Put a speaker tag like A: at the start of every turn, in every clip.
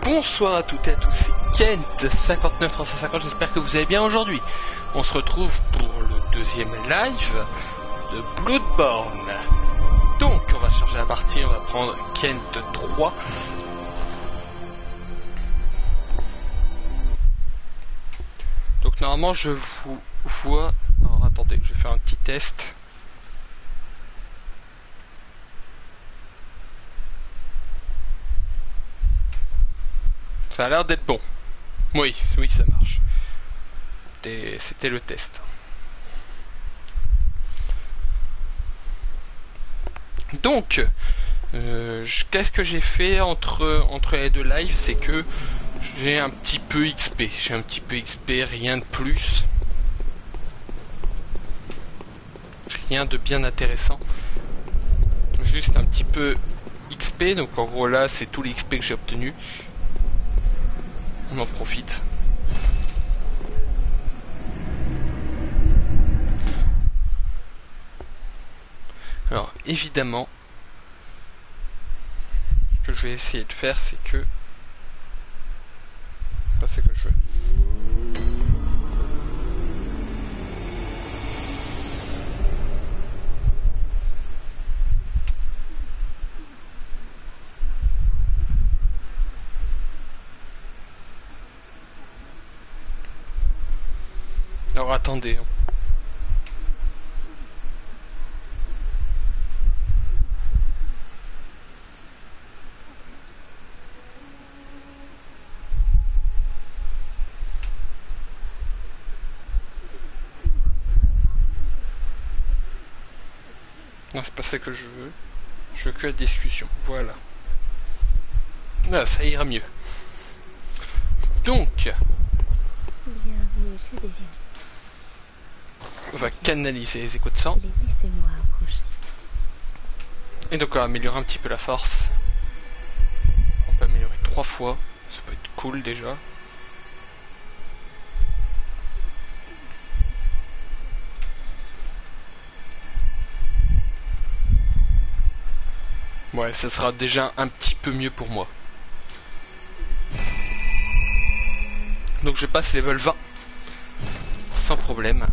A: Bonsoir à toutes et à tous, c'est Kent59350, j'espère que vous allez bien aujourd'hui. On se retrouve pour le deuxième live de Bloodborne. Donc on va charger la partie, on va prendre Kent 3. Donc normalement je vous vois... Alors attendez, je vais faire un petit test. Ça a l'air d'être bon. Oui, ça marche. C'était le test. Donc, qu'est-ce que j'ai fait entre les deux lives? C'est que j'ai un petit peu XP. Rien de plus. Rien de bien intéressant. Juste un petit peu XP. Donc en gros là, c'est tout l'XP que j'ai obtenu. On en profite. Alors évidemment, ce que je vais essayer de faire, c'est que... C'est que je veux. Alors attendez. Non, c'est pas ça que je veux. Je veux que la discussion. Voilà. Là, ça ira mieux. Donc,
B: bienvenue, je suis désolée.
A: On va canaliser les échos de sang.
B: Laissez-moi approcher.
A: Et donc on va améliorer un petit peu la force. On peut améliorer 3 fois. Ça peut être cool déjà. Ouais, ça sera déjà un petit peu mieux pour moi. Donc je passe level 20. Sans problème.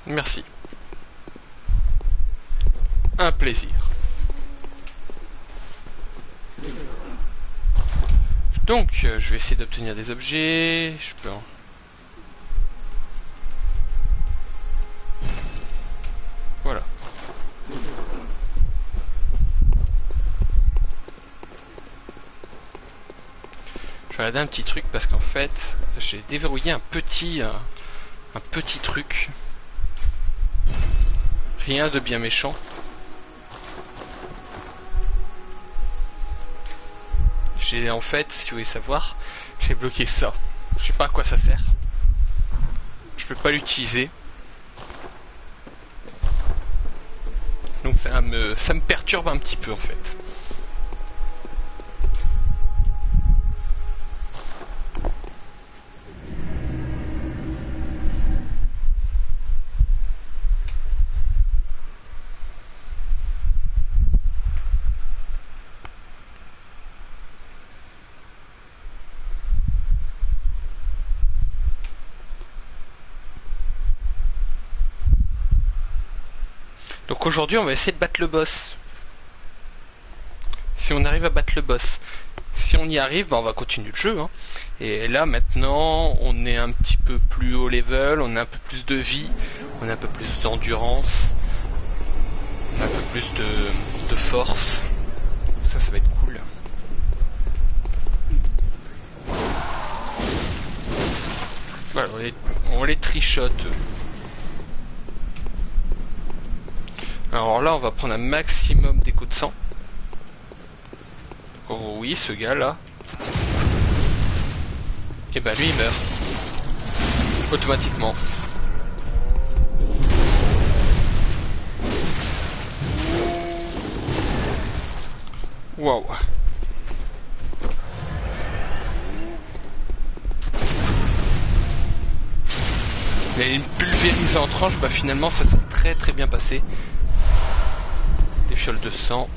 A: Merci. Un plaisir. Donc, je vais essayer d'obtenir des objets. Je peux en... Voilà. Je vais regarder un petit truc parce qu'en fait, j'ai déverrouillé un petit truc. Rien de bien méchant. J'ai en fait, si vous voulez savoir, j'ai bloqué ça. Je sais pas à quoi ça sert. Je peux pas l'utiliser. Donc ça me perturbe un petit peu en fait. Donc aujourd'hui on va essayer de battre le boss. Si on arrive à battre le boss. Si on y arrive, on va continuer le jeu. Hein. Et là maintenant on est un petit peu plus haut level, on a un peu plus de vie, on a un peu plus d'endurance, on a un peu plus de force. Ça va être cool. Voilà, on les trichote. Alors là on va prendre un maximum d'écho de sang. Oh oui, ce gars là. Et bah lui il meurt. Automatiquement. Waouh. Mais une pulvérisée en tranche, bah finalement ça s'est très bien passé. Des fioles de sang.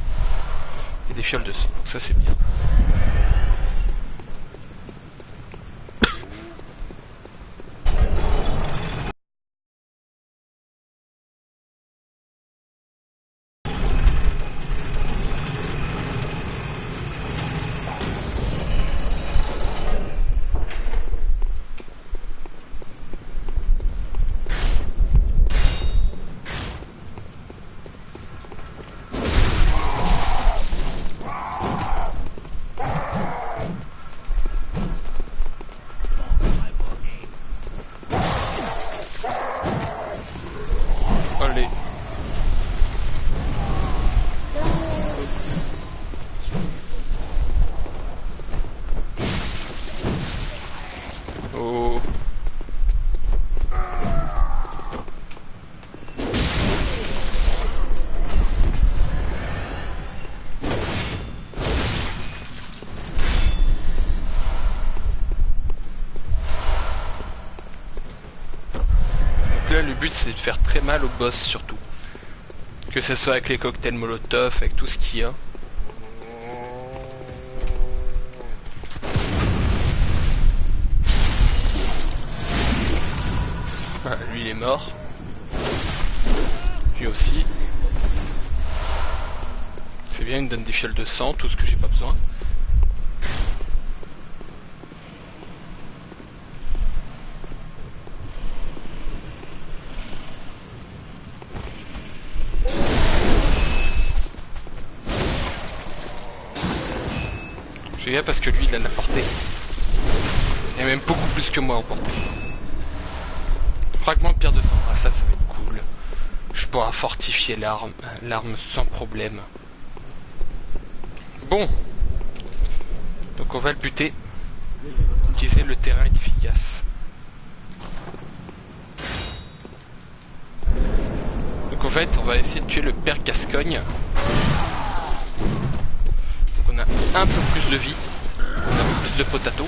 A: Et des fioles de sang, donc ça c'est bien. Allez. Oh. Donc là le but c'est de faire très mal au boss surtout. Que ce soit avec les cocktails Molotov, avec tout ce qu'il y a. Voilà, lui il est mort. Lui aussi. C'est bien, il me donne des fioles de sang, tout ce que j'ai pas besoin. J'ai gaffe parce que lui il a la portée. Et même beaucoup plus que moi en portée. Fragment de pierre de sang, ah ça va être cool. Je pourrai fortifier l'arme sans problème. Bon. Donc on va le buter. Utiliser le terrain efficace. Donc en fait on va essayer de tuer le père Gascogne. Donc on a un peu plus de vie. On a un peu plus de potato.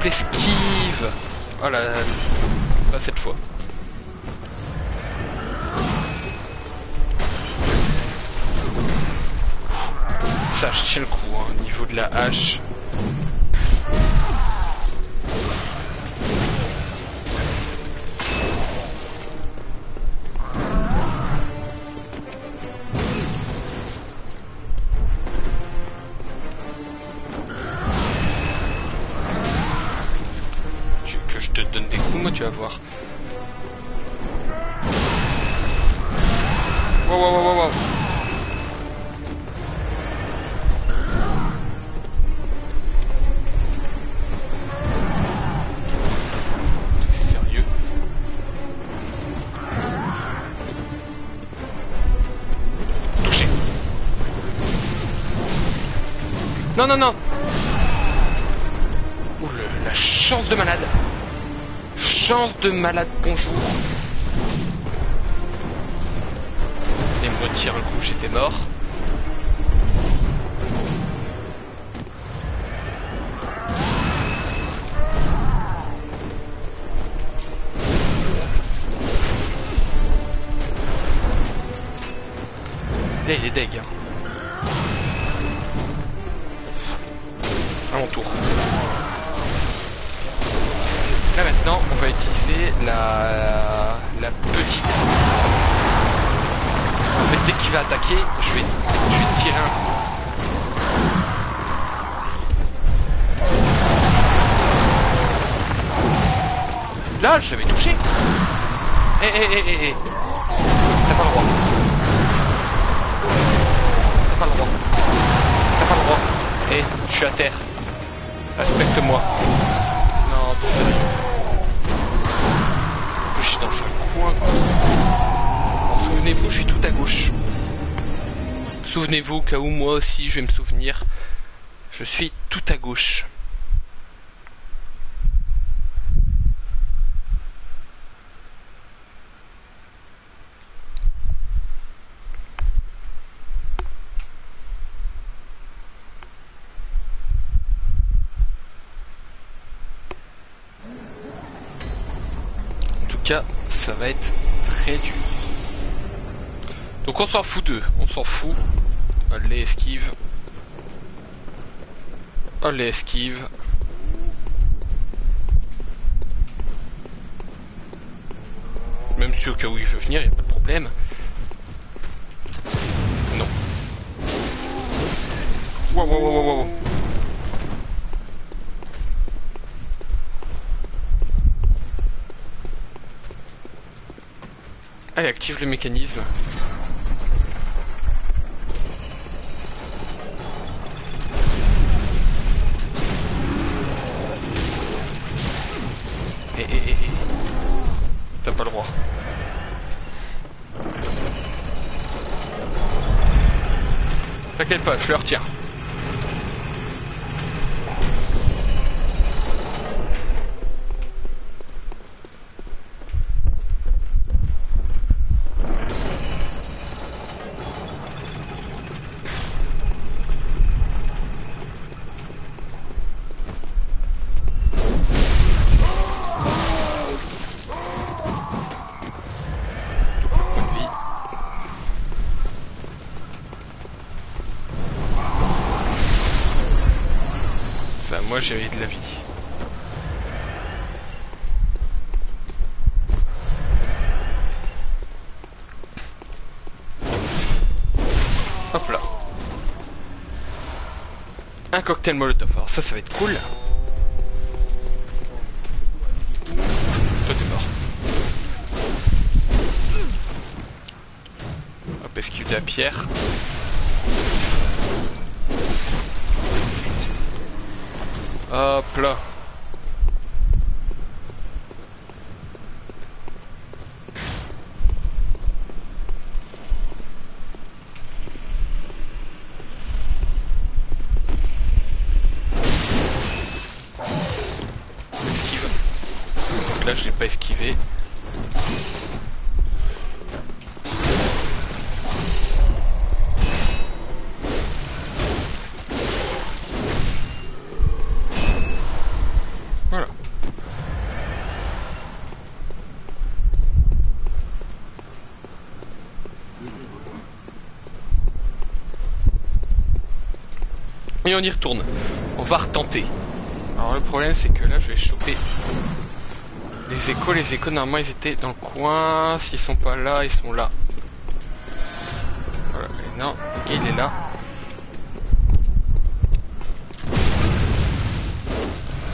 A: Esquive. Oh là, pas cette fois. Ça je tiens le coup hein, au niveau de la hache. Tu vas voir. Wow, wow, wow, wow. Sérieux? Touché. Non, non, non. Ouh, la chance de malade. Chance de malade, bonjour. Et me retire un coup, j'étais mort. Là il est deg hein. À mon tour. Là maintenant on va utiliser la petite. En fait dès qu'il va attaquer, je vais tirer un coup. Là je l'avais touché. T'as pas le droit. T'as pas le droit. T'as pas le droit. Je suis à terre. Respecte-moi. Non, t'es sérieux. Je suis dans un coin. Alors, souvenez-vous, je suis tout à gauche. Souvenez-vous, au cas où moi aussi je vais me souvenir. Je suis tout à gauche. cas, ça va être très dur. Donc on s'en fout d'eux, on s'en fout. Allez, esquive. Allez, esquive. Même si au cas où il veut venir, il n'y a pas de problème. Non. Wow, wow, wow, wow, wow. Allez, active le mécanisme. T'as pas le droit. T'inquiète pas, je le retiens. Moi j'avais de la vie. Hop là. Un cocktail molotov. Alors ça va être cool. Toi t'es mort. Hop, esquive de la pierre. Hop là. Esquive. Donc là je l'ai pas esquivé. Et on y retourne. On va retenter. Alors le problème c'est que là je vais choper les échos. Les échos normalement ils étaient dans le coin. S'ils sont pas là, ils sont là. Voilà. Et non, il est là.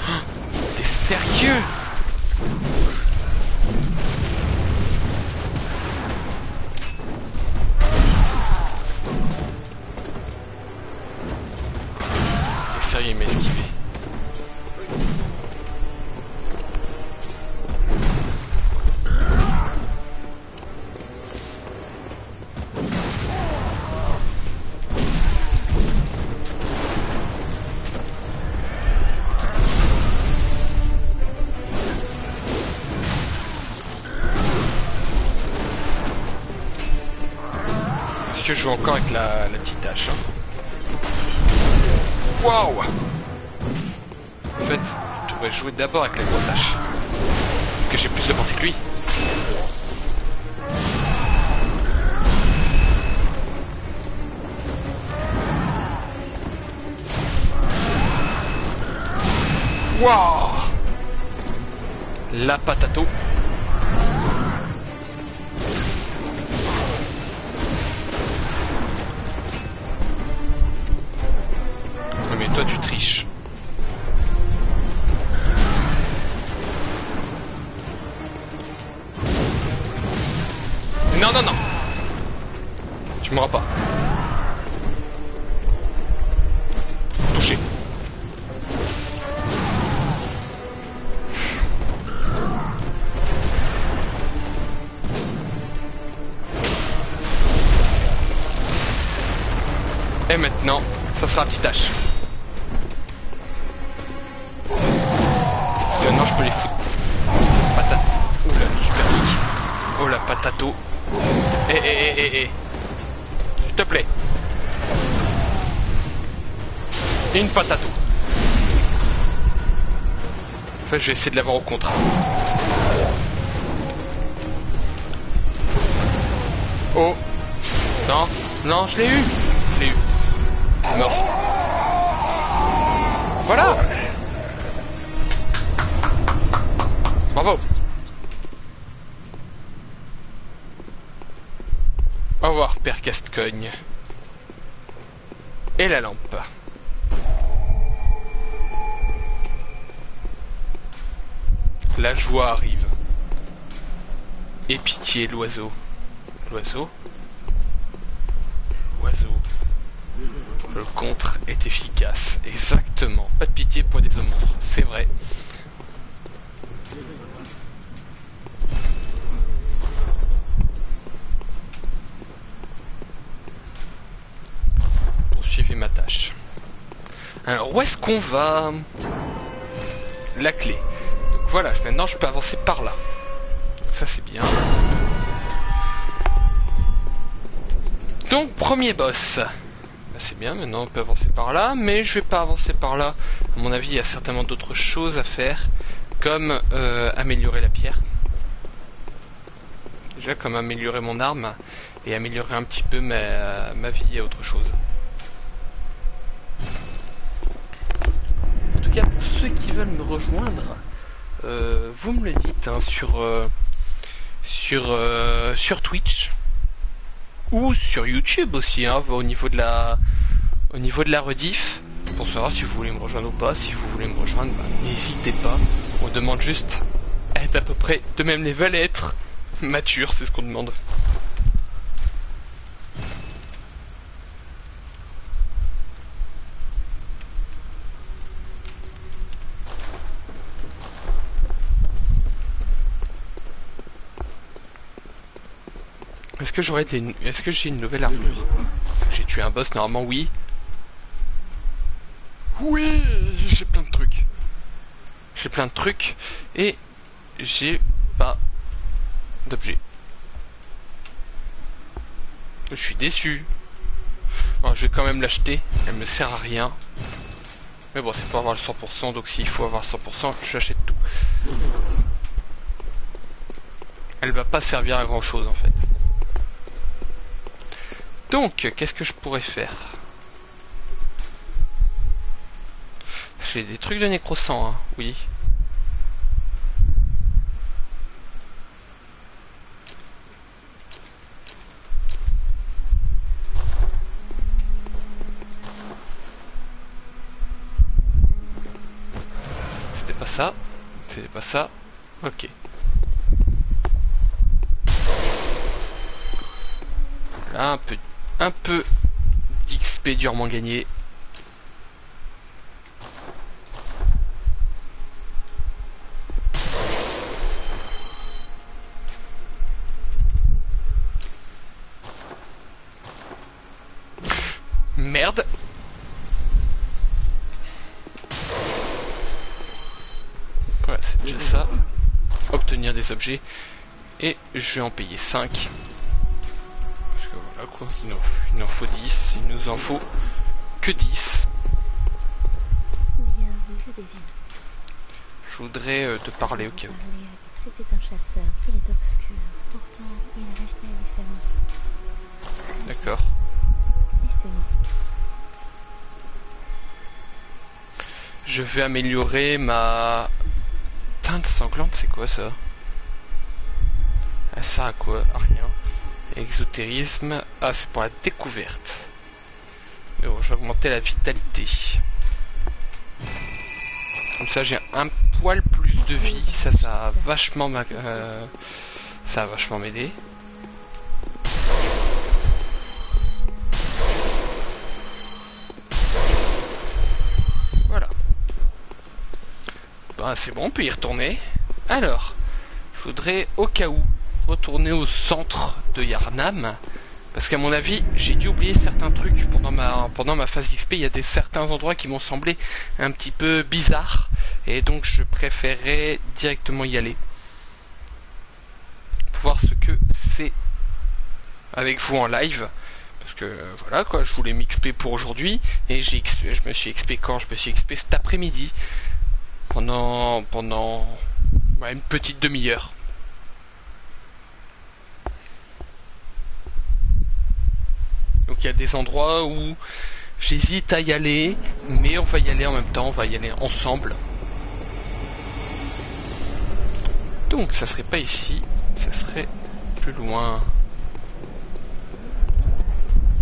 A: Oh, t'es sérieux? Il m'a esquivé. Je joue encore avec la petite hache. Waouh! En fait, tu devrais jouer d'abord avec la grosse hache. Parce que j'ai plus de portée que lui. Waouh! La patato. Mais toi tu triches. Non, non, non. Tu m'auras pas. Touché. Et maintenant, ça sera un petit tâche. Maintenant, je peux les foutre. Patate. Oula, super kick. Oh la patato. Eh. S'il te plaît. Et une patato. En fait, je vais essayer de l'avoir au contre. Oh. Non, non, je l'ai eu. Je l'ai eu. Mort. Voilà. Bravo. Au revoir, Père Castecogne. Et la lampe. La joie arrive. Et pitié, l'oiseau. L'oiseau? L'oiseau. Le contre est efficace. Exactement. Pas de pitié pour des hommes morts. C'est vrai. Poursuivez ma tâche. Alors, où est-ce qu'on va? La clé. Donc voilà, maintenant je peux avancer par là. Ça c'est bien. Donc, premier boss. C'est bien, maintenant on peut avancer par là, mais je vais pas avancer par là. À mon avis, il y a certainement d'autres choses à faire, comme améliorer la pierre. Déjà, comme améliorer mon arme, et améliorer un petit peu ma vie et autre chose. En tout cas, pour ceux qui veulent me rejoindre, vous me le dites hein, sur Twitch. Ou sur YouTube aussi, hein, au niveau de la rediff, pour savoir si vous voulez me rejoindre ou pas. Si vous voulez me rejoindre, bah, n'hésitez pas. On demande juste à être à peu près de même level et être mature, c'est ce qu'on demande. Est-ce que j'ai une nouvelle armure? J'ai tué un boss, normalement oui. Oui, j'ai plein de trucs. J'ai plein de trucs et j'ai pas d'objet. Je suis déçu. Bon, je vais quand même l'acheter, elle me sert à rien. Mais bon, c'est pour avoir le 100%, donc s'il faut avoir 100%, j'achète tout. Elle va pas servir à grand chose en fait. Donc, qu'est-ce que je pourrais faire? J'ai des trucs de nécrosant, hein, oui. C'était pas ça. C'était pas ça. Ok. Là, un peu d'XP durement gagné. Merde. Voilà, c'est déjà ça. Obtenir des objets. Et je vais en payer 5. Parce que voilà quoi, il en faut 10. Il nous en faut que 10. Je voudrais te parler au cas où.
B: C'était un chasseur, il est obscur. Pourtant, il restait avec sa vie.
A: D'accord.
B: Laissez-moi.
A: Je vais améliorer ma teinte sanglante, c'est quoi ça? Elle sert à quoi? À rien. Exotérisme. Ah, c'est pour la découverte. Mais bon, je vais augmenter la vitalité. Comme ça, j'ai un poil plus de vie. Ça va vachement ça va vachement m'aider. Voilà. Bah, c'est bon, on peut y retourner. Alors, je voudrais au cas où retourner au centre de Yharnam. Parce qu'à mon avis, j'ai dû oublier certains trucs pendant ma phase XP. Il y a certains endroits qui m'ont semblé un petit peu bizarres. Et donc je préférais directement y aller. Pour voir ce que c'est avec vous en live. Parce que voilà quoi, je voulais m'XP pour aujourd'hui. Et je me suis XP quand? Je me suis XP cet après-midi. Pendant une petite demi-heure. qu'il y a des endroits où j'hésite à y aller, mais on va y aller en même temps, on va y aller ensemble. Donc ça serait pas ici, ça serait plus loin.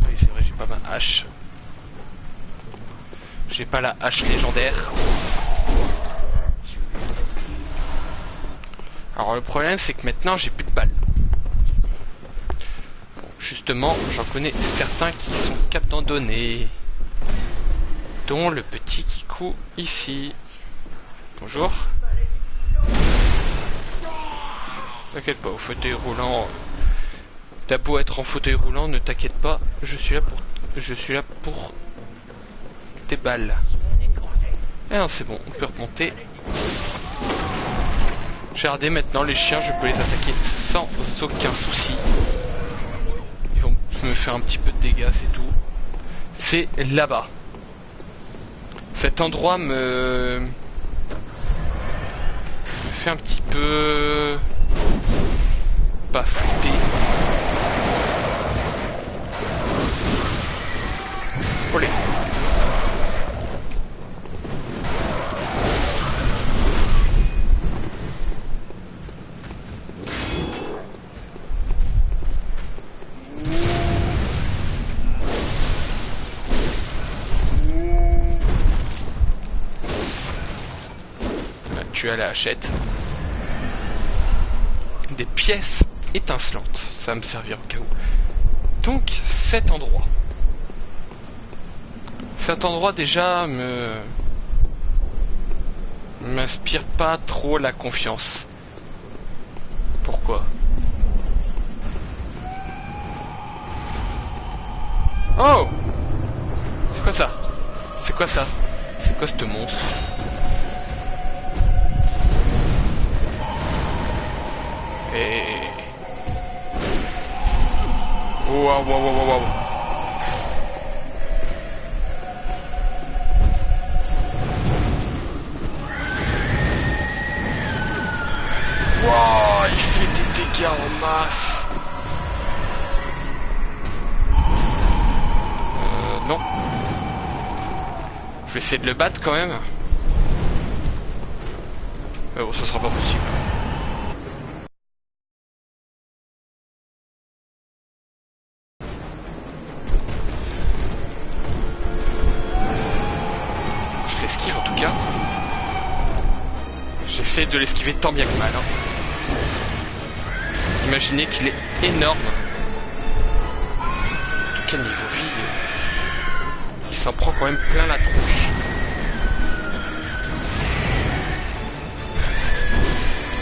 A: Oui, c'est vrai, j'ai pas ma hache. J'ai pas la hache légendaire. Alors le problème c'est que maintenant j'ai plus de balles. Bon, justement, j'en connais certains qui sont abandonnés. Dont le petit Kikou ici. Bonjour. T'inquiète pas, au fauteuil roulant. T'as beau être en fauteuil roulant, ne t'inquiète pas, je suis là pour tes balles. Et non, c'est bon, on peut remonter. Regardez maintenant, les chiens, je peux les attaquer sans aucun souci. Ils vont me faire un petit peu de dégâts, c'est tout. C'est là-bas. Cet endroit me fait un petit peu pas flipper. Olé. Tu as la hachette. Des pièces étincelantes. Ça va me servir au cas où. Donc, cet endroit. Cet endroit déjà m'inspire pas trop la confiance. Pourquoi? Oh! C'est quoi ça? C'est quoi ça? C'est quoi ce monstre? Et... Wow, wow, wow, wow, wow. Wow, il fait des dégâts en masse. Non. Je vais essayer de le battre quand même. Mais bon, ça sera pas possible. J'essaie de l'esquiver tant bien que mal. Hein. Imaginez qu'il est énorme. En tout cas, niveau vie, il s'en prend quand même plein la tronche.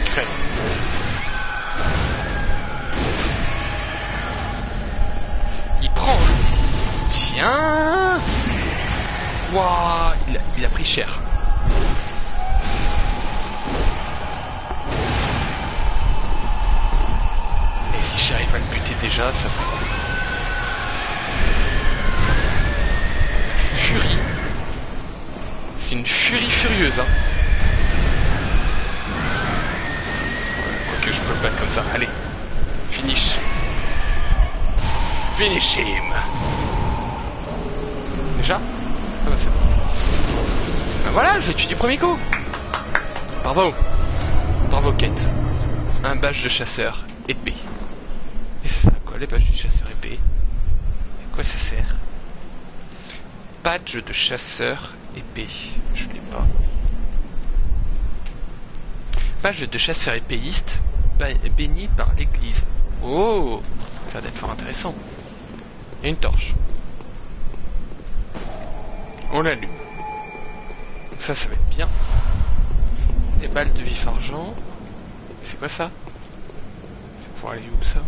A: Crève. Il prend. Tiens. Waouh, il a pris cher. J'arrive à le buter déjà, ça serait cool. Furie. C'est une furie furieuse, hein. Quoique je peux le battre comme ça. Allez. Finish. Finish him. Déjà? Ah bah c'est bon. Ben voilà, je l'ai tué du premier coup. Bravo. Bravo Kate. Un badge de chasseur épée. Et c'est ça quoi, les badges de chasseur épée? À quoi ça sert? Badge de chasseur épée. Je l'ai pas. Badge de chasseur épéiste béni par l'église. Oh, ça va être fort intéressant. Et une torche. On l'allume. Donc ça va être bien. Les balles de vif argent. C'est quoi ça? Je vais pouvoir aller où ça?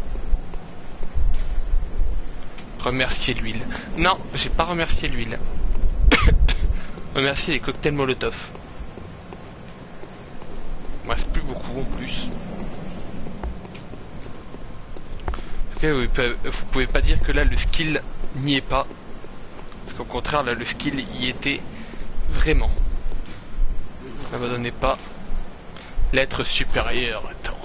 A: Remercier l'huile. Non, j'ai pas remercié l'huile. Remercier les cocktails Molotov. Moi, c'est plus beaucoup en plus. Ok, oui, vous pouvez pas dire que là le skill n'y est pas. Parce qu'au contraire, là le skill y était vraiment. N'abandonnez pas l'être supérieur. Attends.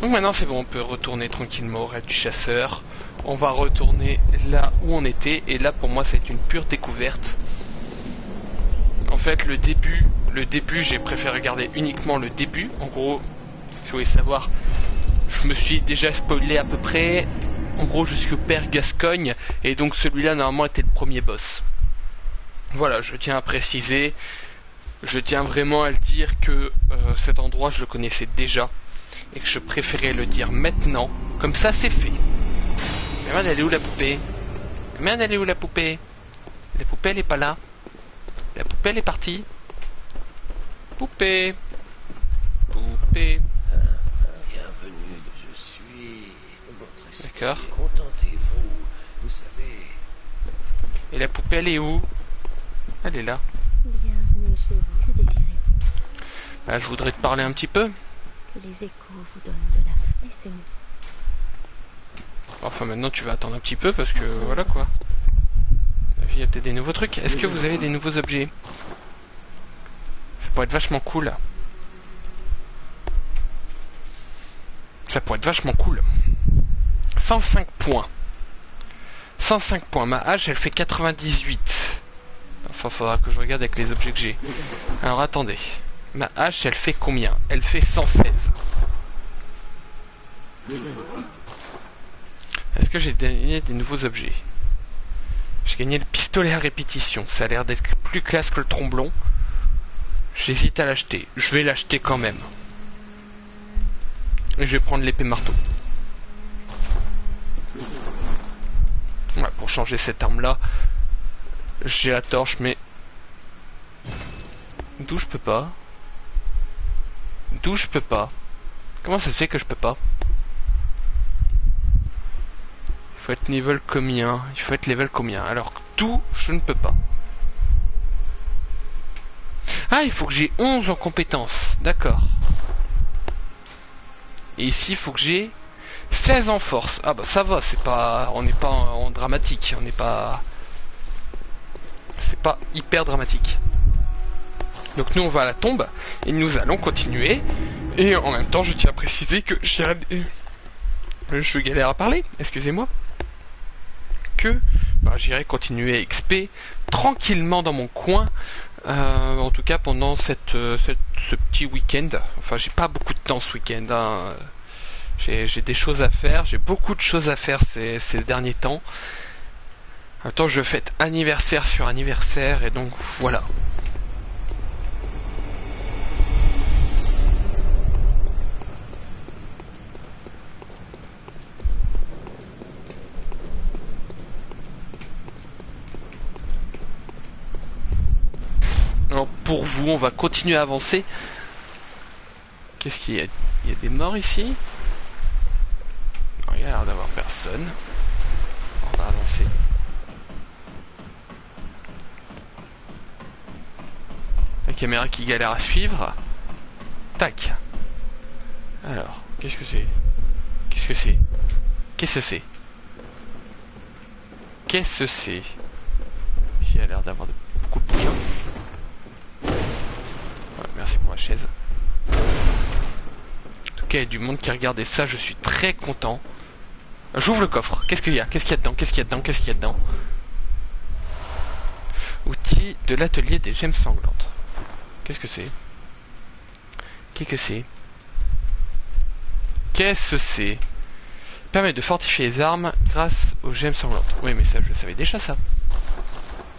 A: Donc maintenant c'est bon, on peut retourner tranquillement au raid du chasseur. On va retourner là où on était. Et là, pour moi, ça va être une pure découverte. En fait, le début, j'ai préféré regarder uniquement le début. En gros, si vous voulez savoir, je me suis déjà spoilé à peu près, en gros, jusqu'au père Gascogne. Et donc, celui-là, normalement, était le premier boss. Voilà, je tiens à préciser. Je tiens vraiment à le dire que cet endroit, je le connaissais déjà. Et que je préférais le dire maintenant. Comme ça, c'est fait. Mais merde, elle est où la poupée? Merde, elle est où la poupée? La poupée, elle est pas là. La poupée, elle est partie. Poupée. Poupée.
C: Bienvenue de je suis. Votre esprit.
A: D'accord.
C: Contentez-vous. Vous savez.
A: Et la poupée, elle est où? Elle est là.
B: Bienvenue chez vous, que désirez-vous?
A: Bah, je voudrais te parler un petit peu.
B: Que les échos vous donnent de la... Laissez-moi.
A: Enfin, maintenant, tu vas attendre un petit peu parce que voilà quoi. Il y a peut-être des nouveaux trucs. Est-ce que vous avez des nouveaux objets? Ça pourrait être vachement cool. Ça pourrait être vachement cool. 105 points. 105 points. Ma hache, elle fait 98. Enfin, faudra que je regarde avec les objets que j'ai. Alors, attendez. Ma hache, elle fait combien? Elle fait 116. Est-ce que j'ai gagné des nouveaux objets? J'ai gagné le pistolet à répétition. Ça a l'air d'être plus classe que le tromblon. J'hésite à l'acheter. Je vais l'acheter quand même. Et je vais prendre l'épée marteau. Ouais, pour changer cette arme là, j'ai la torche, mais d'où je peux pas? D'où je peux pas? Comment ça se fait que je peux pas? Il faut être level combien? Il faut être level combien? Alors d'où je ne peux pas? Ah, il faut que j'ai 11 en compétences. D'accord. Et ici, il faut que j'ai 16 en force. Ah bah ça va, c'est pas... On n'est pas en dramatique. On n'est pas... C'est pas hyper dramatique. Donc nous, on va à la tombe. Et nous allons continuer. Et en même temps, je tiens à préciser que je galère à parler. Excusez-moi. Que bah, j'irai continuer à XP tranquillement dans mon coin. En tout cas pendant ce petit week-end. Enfin, j'ai pas beaucoup de temps ce week-end. Hein. J'ai des choses à faire. J'ai beaucoup de choses à faire ces derniers temps. En même temps, je fête anniversaire sur anniversaire. Et donc, voilà. Alors pour vous, on va continuer à avancer. Qu'est-ce qu'il y a? Il y a des morts ici? Non, il y a l'air d'avoir personne. On va avancer. La caméra qui galère à suivre. Tac. Alors, qu'est-ce que c'est? Qu'est-ce que c'est? Qu'est-ce que c'est? Qu'est-ce que c'est? Il y a l'air d'avoir beaucoup de bruit. Ouais, merci pour la chaise. En tout cas, il y a du monde qui regardait ça, je suis très content. J'ouvre le coffre. Qu'est-ce qu'il y a? Qu'est-ce qu'il y a dedans? Qu'est-ce qu'il y a dedans? Qu'est-ce qu'il y a dedans? Outils de l'atelier des gemmes sanglantes. Qu'est-ce que c'est? Qu'est-ce que c'est? Qu'est-ce que c'est? Permet de fortifier les armes grâce aux gemmes sanglantes. Oui, mais ça, je savais déjà ça.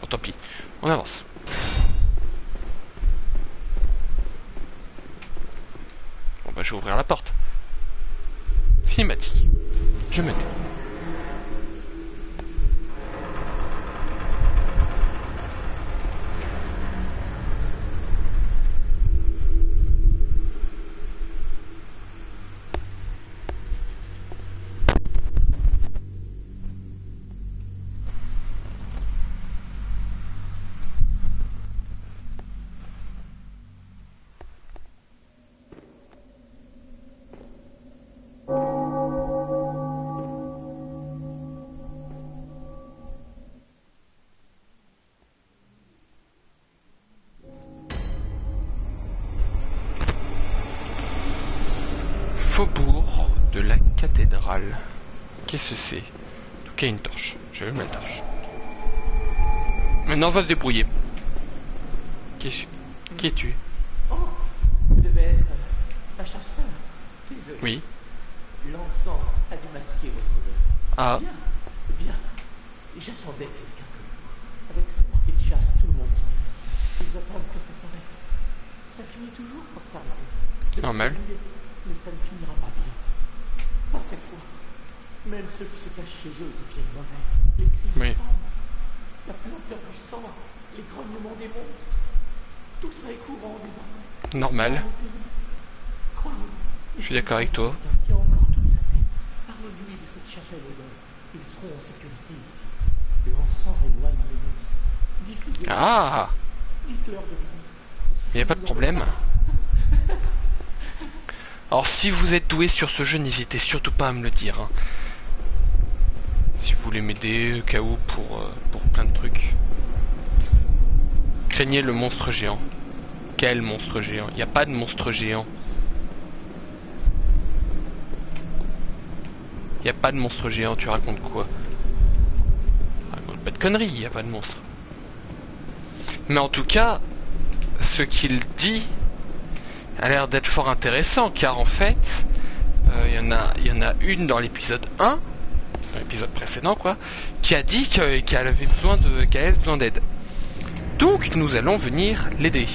A: Bon, tant pis. On avance. Bon, bah, je vais ouvrir la porte. Cinématique. Je me tais. Faubourg de la cathédrale. Qu'est-ce que c'est? Ok, une torche. J'allume la torche. Maintenant, on va se débrouiller. Qui es-tu?
D: Oh, vous devez être un chasseur. Désolé.
A: Oui.
D: L'encens a dû masquer votre odeur.
A: Ah.
D: Bien, bien. J'attendais quelqu'un comme vous. Avec ces parties de chasse, tout le monde s'en fait. Ils attendent que ça s'arrête. Ça finit toujours par s'arrêter.
A: Normal.
D: Mais ça ne finira pas bien. Pas cette fois. Même ceux qui se cachent chez eux deviennent mauvais. Les cris
A: Oui.
D: des femmes, la puanteur du sang, les grognements des monstres. Tout ça est courant désormais.
A: Normal.
D: Croyez-moi.
A: Je suis d'accord avec toi.
D: Qui a encore toute sa tête. Parlez-lui de cette chapelle au dôme. Ils seront en sécurité ici. L'encens éloigne les monstres. Diffusez.
A: Ah.
D: Dites-leur de venir.
A: Il n'y a pas de problème. Alors si vous êtes doué sur ce jeu, n'hésitez surtout pas à me le dire. Hein. Si vous voulez m'aider au cas où pour plein de trucs. Craignez le monstre géant. Quel monstre géant? Il n'y a pas de monstre géant. Il n'y a pas de monstre géant, tu racontes quoi? Raconte pas de conneries, il n'y a pas de monstre. Mais en tout cas, ce qu'il dit a l'air d'être fort intéressant, car en fait, il y en a une dans l'épisode 1, dans l'épisode précédent quoi, qui a dit qu'elle avait besoin d'aide. Donc nous allons venir l'aider.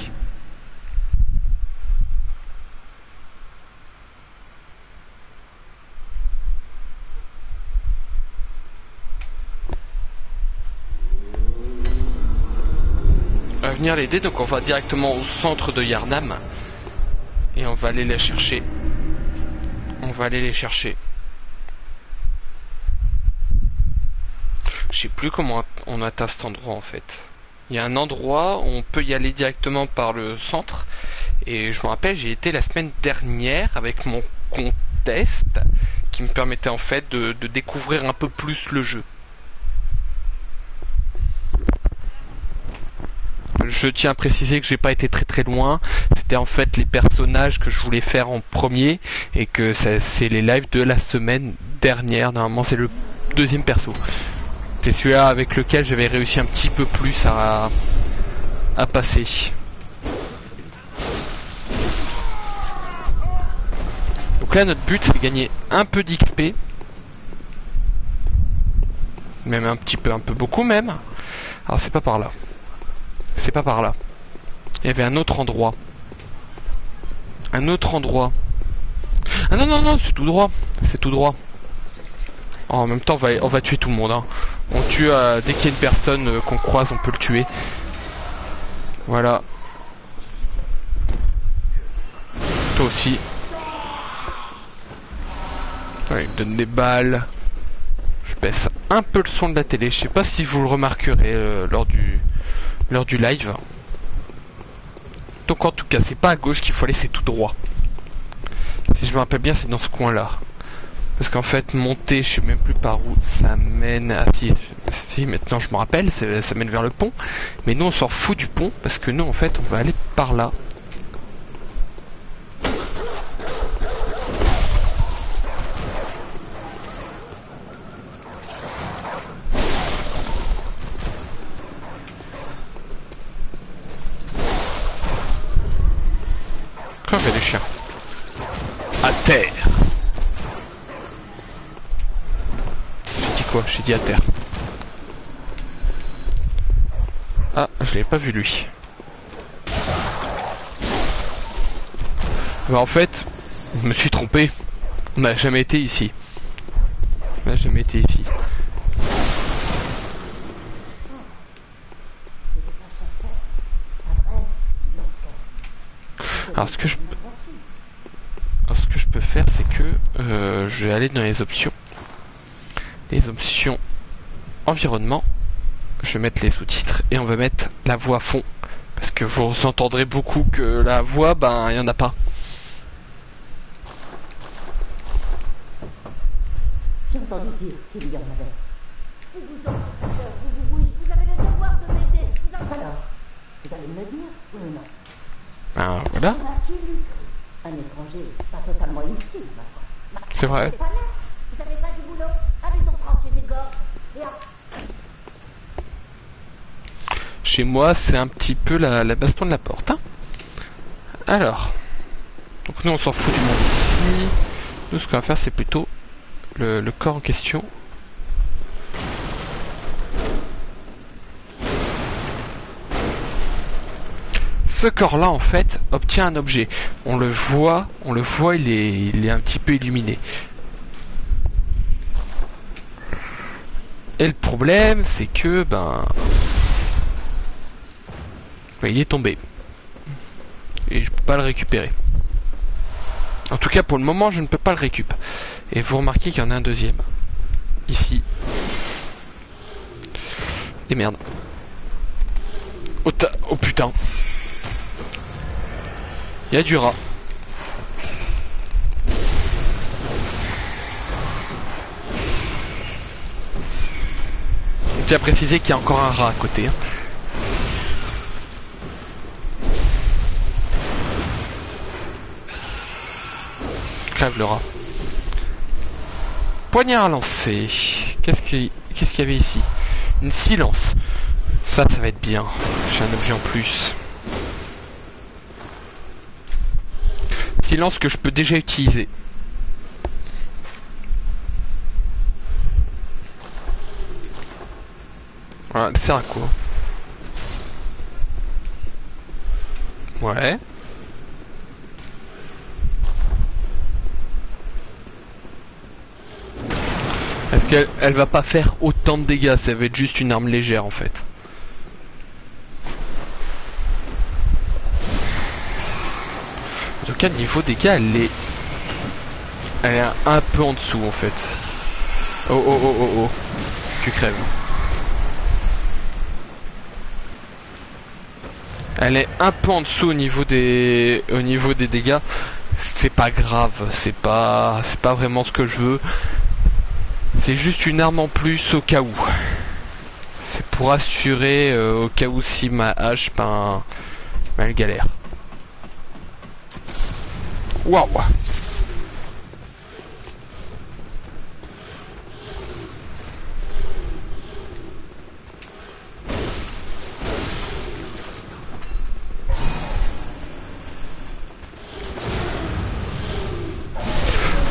A: On va venir l'aider, donc on va directement au centre de Yharnam et on va aller les chercher. On va aller les chercher. Je sais plus comment on atteint cet endroit en fait. Il y a un endroit où on peut y aller directement par le centre. Et je me rappelle, j'ai été la semaine dernière avec mon contest qui me permettait en fait de découvrir un peu plus le jeu. Je tiens à préciser que j'ai pas été très loin. C'était en fait les personnages que je voulais faire en premier et que c'est les lives de la semaine dernière. Normalement c'est le deuxième perso. C'est celui-là avec lequel j'avais réussi un petit peu plus à passer. Donc là notre but c'est de gagner un peu d'XP. Même un peu beaucoup même. Alors c'est pas par là. C'est pas par là. Il y avait un autre endroit. Un autre endroit. Ah non, c'est tout droit. C'est tout droit. En même temps, on va tuer tout le monde. Hein. On tue dès qu'il y a une personne qu'on croise, on peut le tuer. Voilà. Toi aussi. Ouais, il me donne des balles. Je baisse un peu le son de la télé. Je sais pas si vous le remarquerez lors du live. Donc en tout cas, c'est pas à gauche qu'il faut aller, c'est tout droit. Si je me rappelle bien, c'est dans ce coin-là. Parce qu'en fait, monter, je sais même plus par où ça mène. Ah si maintenant je me rappelle, ça mène vers le pont. Mais nous, on s'en fout du pont, parce que nous, en fait, on va aller par là. Crevez les chiens. À terre. J'ai dit quoi? J'ai dit à terre. Ah, je l'ai pas vu lui. Bah en fait, je me suis trompé. On n'a jamais été ici. On n'a jamais été ici. Alors ce que je peux faire, c'est que je vais aller dans les options. Les options environnement. Je vais mettre les sous-titres et on va mettre la voix à fond. Parce que vous entendrez beaucoup que la voix, ben, il n'y en a pas.
D: J'ai entendu dire qu'il y en avait.
B: Si vous êtes vous avez le devoir de m'aider.
D: Alors, vous allez me le dire, oui ou non?
A: Ben voilà.
D: On a qui lui cru? Un étranger, pas totalement inutile, ma foi.
A: C'est vrai.
B: Pas là. Vous avez pas du boulot. Allez donc trancher des gorges.
A: Chez moi, c'est un petit peu la baston de la porte. Hein. Alors, donc nous on s'en fout du monde ici. Nous, ce qu'on va faire, c'est plutôt le corps en question. Ce corps-là, en fait, obtient un objet. On le voit, il est un petit peu illuminé. Et le problème, c'est que, il est tombé. Et je peux pas le récupérer. En tout cas, pour le moment, je ne peux pas le récupérer. Et vous remarquez qu'il y en a un deuxième. Ici. Et merde. Oh putain. Il y a du rat. Je tiens à préciser qu'il y a encore un rat à côté. Hein. Crève le rat. Poignard à lancer. Qu'est-ce qu'il y avait ici? Une silence. Ça va être bien. J'ai un objet en plus. Silence que je peux déjà utiliser. Voilà, elle sert à quoi? Ouais. Est-ce qu'elle va pas faire autant de dégâts? Ça va être juste une arme légère en fait. En tout cas, niveau dégâts, elle est un peu en dessous en fait. Oh. Tu crèves. Elle est un peu en dessous au niveau des dégâts. C'est pas grave, c'est pas vraiment ce que je veux. C'est juste une arme en plus au cas où. C'est pour assurer au cas où si ma hache elle galère. Waouh.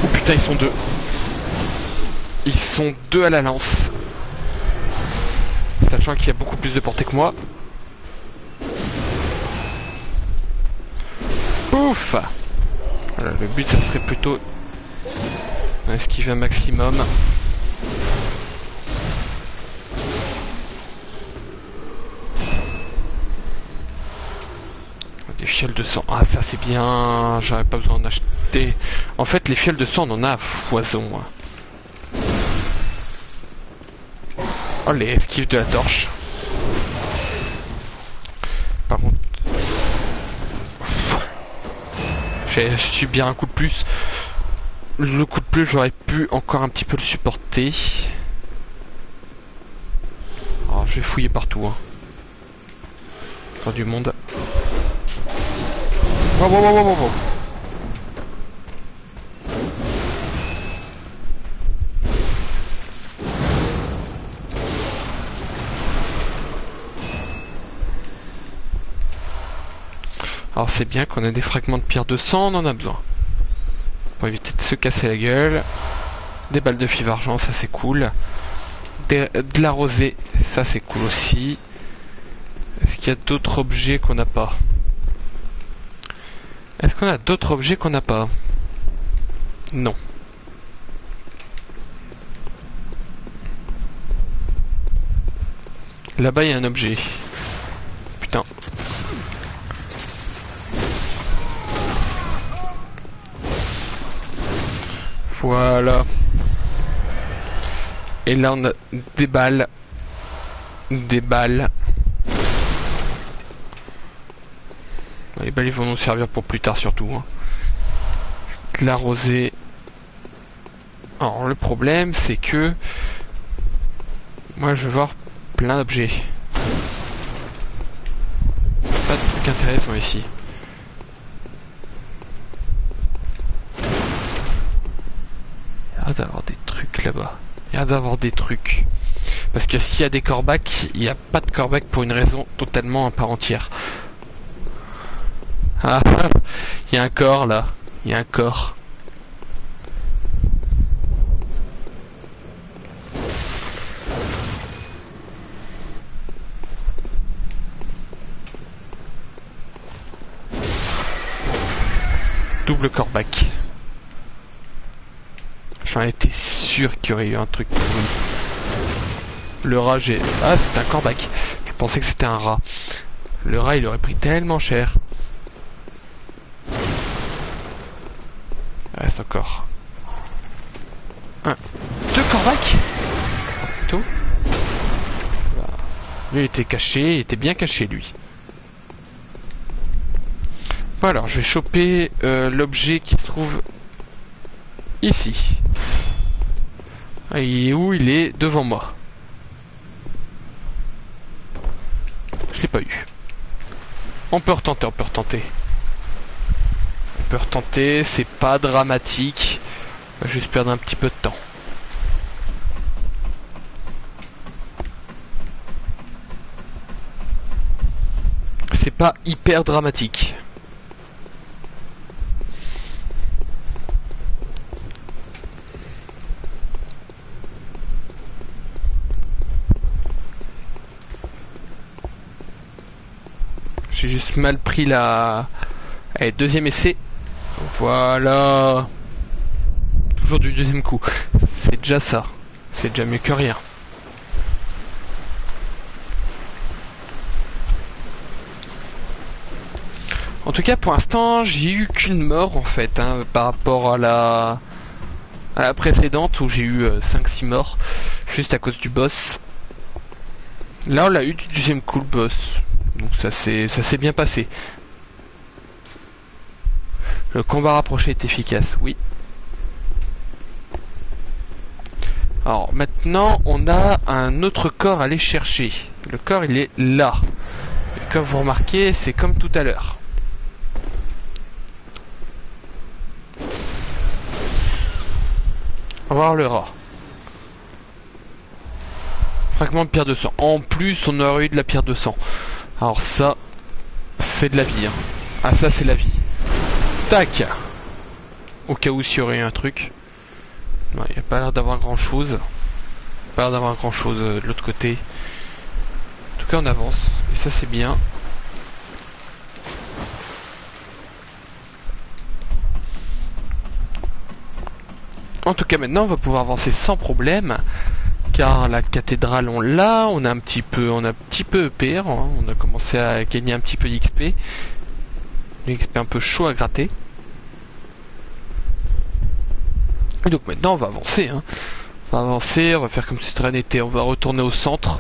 A: Oh putain, ils sont deux. Ils sont deux à la lance. Sachant qu'il y a beaucoup plus de portée que moi. Ouf. Voilà, le but ça serait plutôt esquiver un maximum. Des fioles de sang. Ah ça c'est bien. J'aurais pas besoin d'en acheter. En fait les fioles de sang on en a à foison. Oh les esquives de la torche. Par contre j'ai subi un coup de plus. Le coup de plus j'aurais pu encore un petit peu le supporter. Alors je vais fouiller partout. Hein. Faire du monde. Wow. Alors c'est bien qu'on ait des fragments de pierre de sang, on en a besoin. Pour éviter de se casser la gueule. Des balles de fibre argent, ça c'est cool. De la rosée, ça c'est cool aussi. Est-ce qu'il y a d'autres objets qu'on n'a pas? Est-ce qu'on a d'autres objets qu'on n'a pas? Non. Là-bas il y a un objet. Putain. Voilà. Et là on a des balles. Des balles. Les balles ils vont nous servir pour plus tard surtout. Hein. De la rosée. Alors le problème c'est que moi je veux voir plein d'objets. Pas de trucs intéressants ici. Il y a d'avoir des trucs là-bas. Il y a d'avoir des trucs. Parce que s'il y a des corbacs, il n'y a pas de corbac pour une raison totalement à part entière. Ah, il y a un corps là. Il y a un corps. Double corbac. J'en étais sûr qu'il y aurait eu un truc. Le rat, j'ai... Ah, c'était un corbac. Je pensais que c'était un rat. Le rat, il aurait pris tellement cher. Il reste encore... Deux corbacs. Plutôt. Lui, il était caché. Il était bien caché, lui. Bon, alors, je vais choper l'objet qui se trouve ici. Et où il est devant moi. Je l'ai pas eu. On peut retenter, on peut retenter. On peut retenter, c'est pas dramatique. On va juste perdre un petit peu de temps. C'est pas hyper dramatique. J'ai juste mal pris la... Allez, deuxième essai. Voilà. Toujours du deuxième coup. C'est déjà ça. C'est déjà mieux que rien. En tout cas, pour l'instant, j'ai eu qu'une mort, en fait, hein, par rapport à la précédente, où j'ai eu 5-6 morts, juste à cause du boss. Là, on l'a eu du deuxième coup, le boss. Donc ça s'est bien passé. Le combat rapproché est efficace, oui. Alors maintenant on a un autre corps à aller chercher. Le corps il est là. Et comme vous remarquez, c'est comme tout à l'heure. On va voir le rat. Fragment de pierre de sang. En plus on aurait eu de la pierre de sang. Alors ça, c'est de la vie. Hein. Ah ça c'est la vie. Tac. Au cas où s'il y aurait eu un truc. Il n'y a pas l'air d'avoir grand chose. Pas l'air d'avoir grand chose de l'autre côté. En tout cas on avance. Et ça c'est bien. En tout cas maintenant on va pouvoir avancer sans problème. Car la cathédrale on l'a, on a un petit peu EP, hein, on a commencé à gagner un petit peu d'XP. L'XP un peu chaud à gratter. Et donc maintenant on va avancer, hein. On va avancer, on va faire comme si de rien n'était, on va retourner au centre.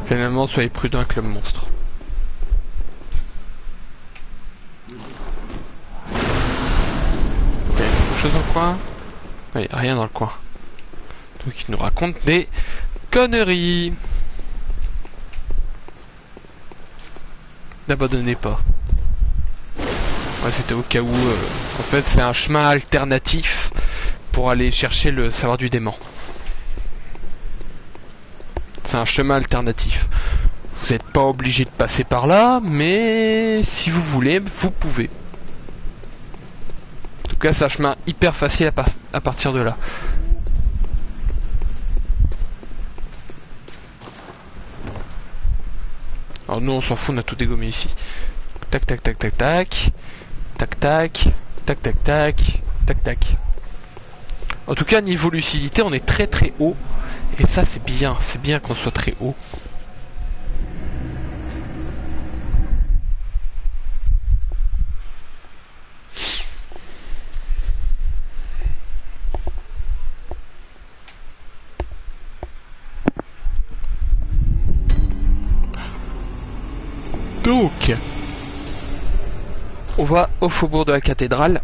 A: Finalement soyez prudents avec le monstre. Dans le coin. Il n'y a rien dans le coin. Donc il nous raconte des conneries. N'abandonnez pas. Ouais, c'était au cas où. En fait, c'est un chemin alternatif pour aller chercher le savoir du démon. C'est un chemin alternatif. Vous n'êtes pas obligé de passer par là, mais si vous voulez, vous pouvez. En tout cas, c'est un chemin hyper facile à partir de là. Alors nous, on s'en fout, on a tout dégommé ici. Tac, tac, tac, tac, tac. Tac, tac. Tac, tac, tac. Tac, tac. En tout cas, niveau lucidité, on est très très haut. Et ça, c'est bien. C'est bien qu'on soit très haut. Donc, on va au faubourg de la cathédrale.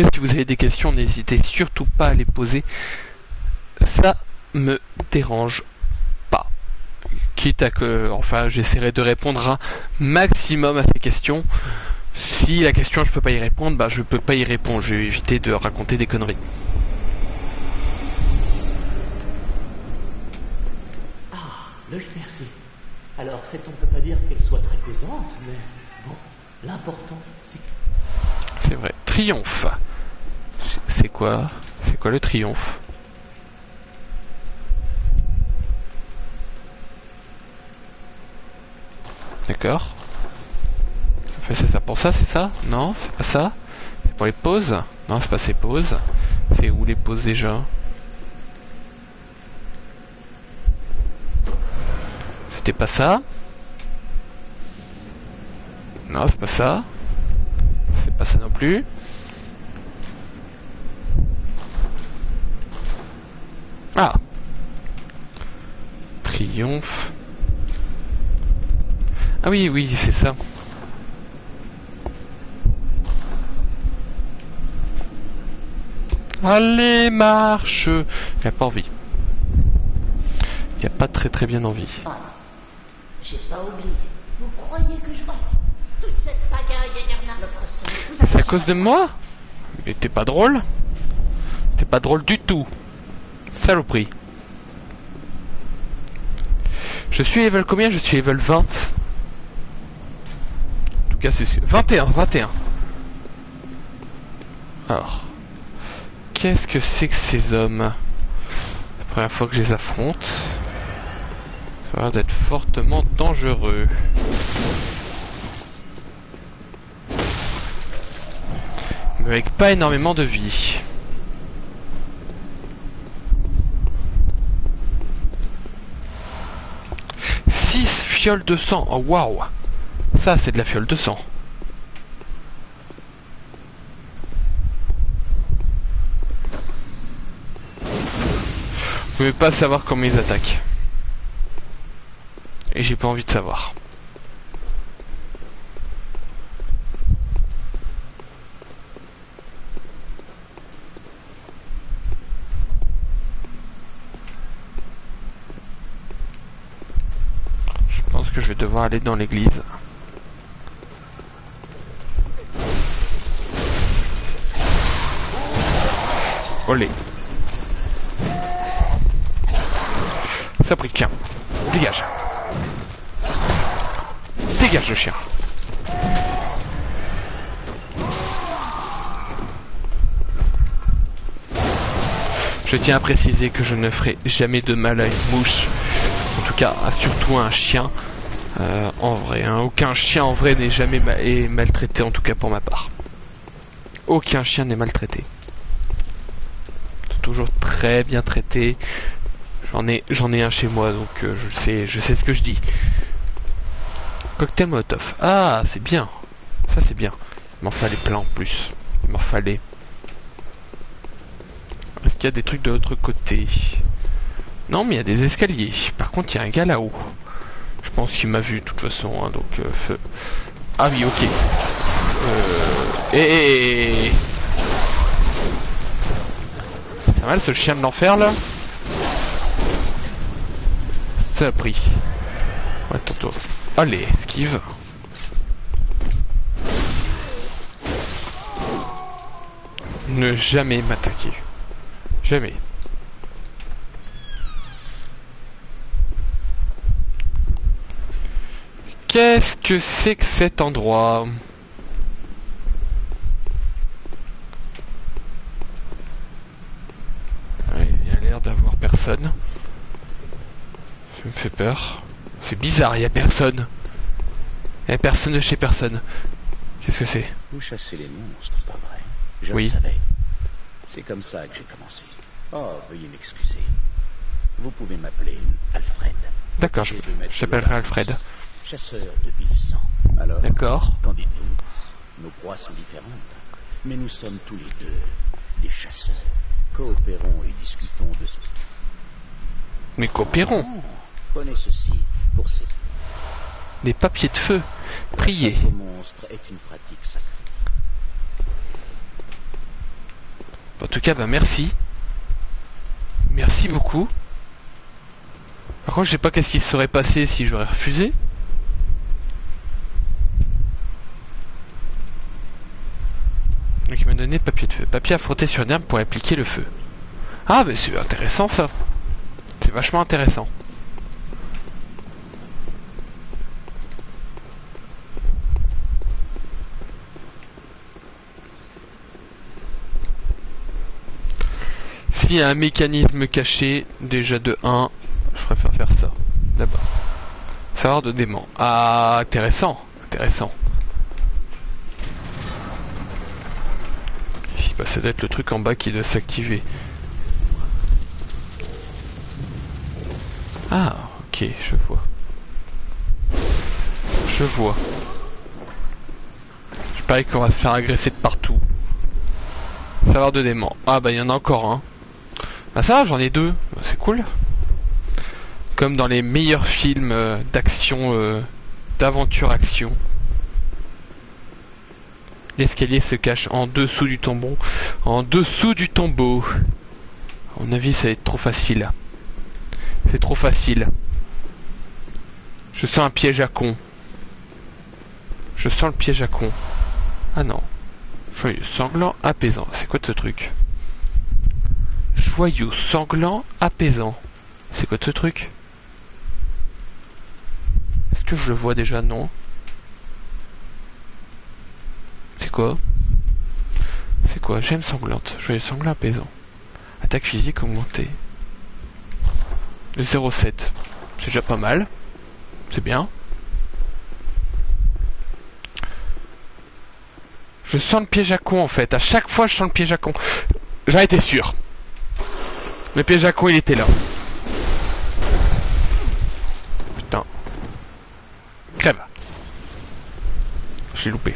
A: cas, si vous avez des questions, n'hésitez surtout pas à les poser. Ça me dérange pas. Quitte à que, enfin, j'essaierai de répondre un maximum à ces questions. Si la question je peux pas y répondre, bah je peux pas y répondre. Je vais éviter de raconter des conneries.
D: Ah, le merci. Alors, on ne peut pas dire qu'elle soit très causante, mais bon, l'important, c'est que...
A: C'est vrai. Triomphe. C'est quoi? C'est quoi le triomphe? D'accord. Enfin, c'est ça pour ça, c'est ça? Non, c'est pas ça. C'est pour les pauses? Non, c'est pas ces pauses. C'est où les pauses déjà? C'était pas ça? Non, c'est pas ça. C'est pas ça non plus. Ah! Triomphe. Ah oui, oui, c'est ça. Allez, marche! Il a pas envie. Il a pas très bien envie.
E: Ah, j'ai pas oublié. Vous croyez que je vois toute cette pagaille derrière notre sol?
A: C'est à cause de moi? Mais t'es pas drôle? T'es pas drôle du tout. Saloperie. Je suis level combien? Je suis level 20. En tout cas, c'est sûr. 21. Alors. Qu'est-ce que c'est que ces hommes? La première fois que je les affronte. Ça a l'air d'être fortement dangereux. Mais avec pas énormément de vie. Fiole de sang, oh waouh, ça c'est de la fiole de sang. Vous pouvez pas savoir comment ils attaquent. Et j'ai pas envie de savoir. Je pense que je vais devoir aller dans l'église. Olé. Ça pris, tiens. Dégage. Dégage le chien. Je tiens à préciser que je ne ferai jamais de mal à une mouche. En tout cas, surtout à un chien. En vrai, hein. Aucun chien en vrai n'est jamais maltraité, en tout cas pour ma part. Aucun chien n'est maltraité. Toujours très bien traité. J'en ai un chez moi, donc je sais ce que je dis. Cocktail Molotov. Ah, c'est bien. Ça c'est bien. Il m'en fallait plein en plus. Il m'en fallait. Est-ce qu'il y a des trucs de l'autre côté? Non, mais il y a des escaliers. Par contre, il y a un gars là-haut. Je pense qu'il m'a vu de toute façon, hein, donc feu. Ah oui, ok. C'est mal ce chien de l'enfer là. Ça a pris. Ouais, tantôt. Allez, esquive. Ne jamais m'attaquer. Jamais. Qu'est-ce que c'est que cet endroit? Ouais, il y a l'air d'avoir personne. Ça me fait peur. C'est bizarre, il y a personne. Il y a personne de chez personne. Qu'est-ce que c'est?
C: Vous chassez les monstres, pas vrai? Je
A: Oui.
C: le savais. C'est comme ça que j'ai commencé. Oh, veuillez m'excuser. Vous pouvez m'appeler Alfred.
A: D'accord, j'appellerai Alfred.
C: Chasseur de vil sang. Alors,
A: D'accord.
C: qu'en dites-vous? Nos proies sont différentes, mais nous sommes tous les deux des chasseurs. Coopérons et discutons de ce...
A: Mais coopérons.
C: Oh, prenez ceci pour ces...
A: Des papiers de feu. Priez.
C: La chasse aux monstres est une pratique sacrée.
A: En tout cas, bah merci. Merci beaucoup. Par contre, je sais pas qu'est-ce qui se serait passé si j'aurais refusé. Donc il m'a donné papier de feu. Papier à frotter sur une herbe pour appliquer le feu. Ah, mais c'est intéressant ça. C'est vachement intéressant. S'il y a un mécanisme caché, déjà de 1, je préfère faire ça. D'abord. Savoir de dément. Ah, intéressant. Intéressant. Bah, ça doit être le truc en bas qui doit s'activer. Ah, ok, je vois. Je vois. Je parie qu'on va se faire agresser de partout. Savoir de dément. Ah bah il y en a encore un. Ah ça, j'en ai 2. C'est cool. Comme dans les meilleurs films d'action, d'aventure-action. L'escalier se cache en dessous du tombeau. En dessous du tombeau. À mon avis, ça va être trop facile. C'est trop facile. Je sens un piège à con. Je sens le piège à con. Ah non. Joyeux, sanglant, apaisant. C'est quoi ce truc? Joyeux, sanglant, apaisant. C'est quoi ce truc? Est-ce que je le vois déjà? Non. C'est quoi? C'est quoi? Gemme sanglante. Joyeux, sanglant, apaisant. Attaque physique augmentée. Le 0,7. C'est déjà pas mal. C'est bien. Je sens le piège à con en fait. À chaque fois je sens le piège à con. J'en étais sûr. Le piège à con il était là. Putain. Crève. J'ai loupé.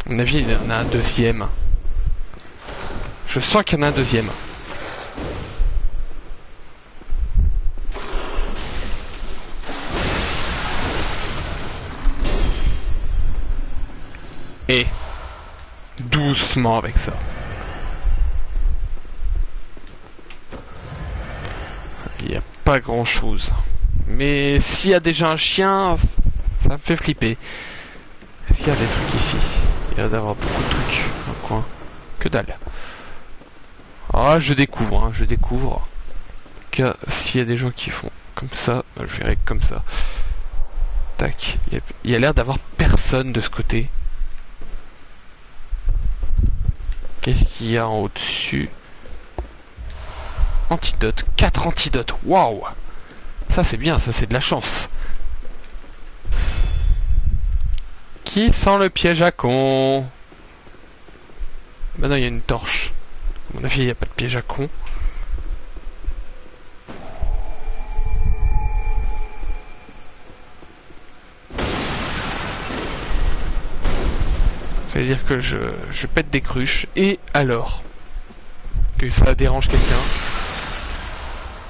A: À mon avis il y en a un deuxième. Je sens qu'il y en a un deuxième. Et doucement avec ça. Il n'y a pas grand chose. Mais s'il y a déjà un chien, ça me fait flipper. Est-ce qu'il y a des trucs ici? Il y a d'avoir beaucoup de trucs dans le coin. Que dalle. Ah, je découvre, hein, je découvre. Que s'il y a des gens qui font comme ça, je verrai comme ça. Tac. Il y a l'air d'avoir personne de ce côté. Qu'est-ce qu'il y a en au-dessus? Antidote. 4 antidotes. Waouh! Ça c'est bien, ça c'est de la chance. Qui sent le piège à con? Maintenant il y a une torche. À mon avis il n'y a pas de piège à con. Ça veut dire que je pète des cruches. Et alors? Que ça dérange quelqu'un.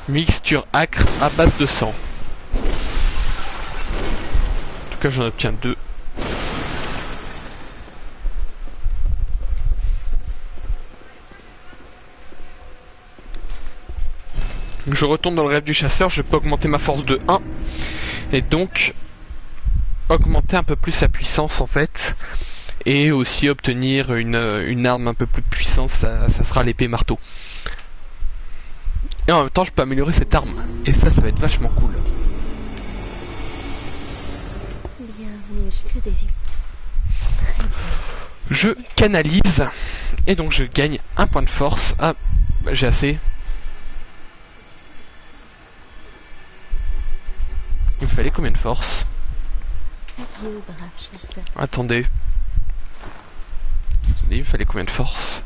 A: Mixture acre à base de sang. En tout cas j'en obtiens 2. Je retourne dans le rêve du chasseur. Je peux augmenter ma force de 1. Et donc augmenter un peu plus sa puissance en fait. Et aussi obtenir une arme un peu plus puissante, ça sera l'épée marteau. Et en même temps je peux améliorer cette arme. Et ça va être vachement cool.
B: Bienvenue, que désir. Très bien.
A: Je canalise. Et donc je gagne un point de force. Ah, bah, j'ai assez. Il me fallait combien de force?
B: Adieu, brave chasseur.
A: Attendez. Il me fallait combien de force?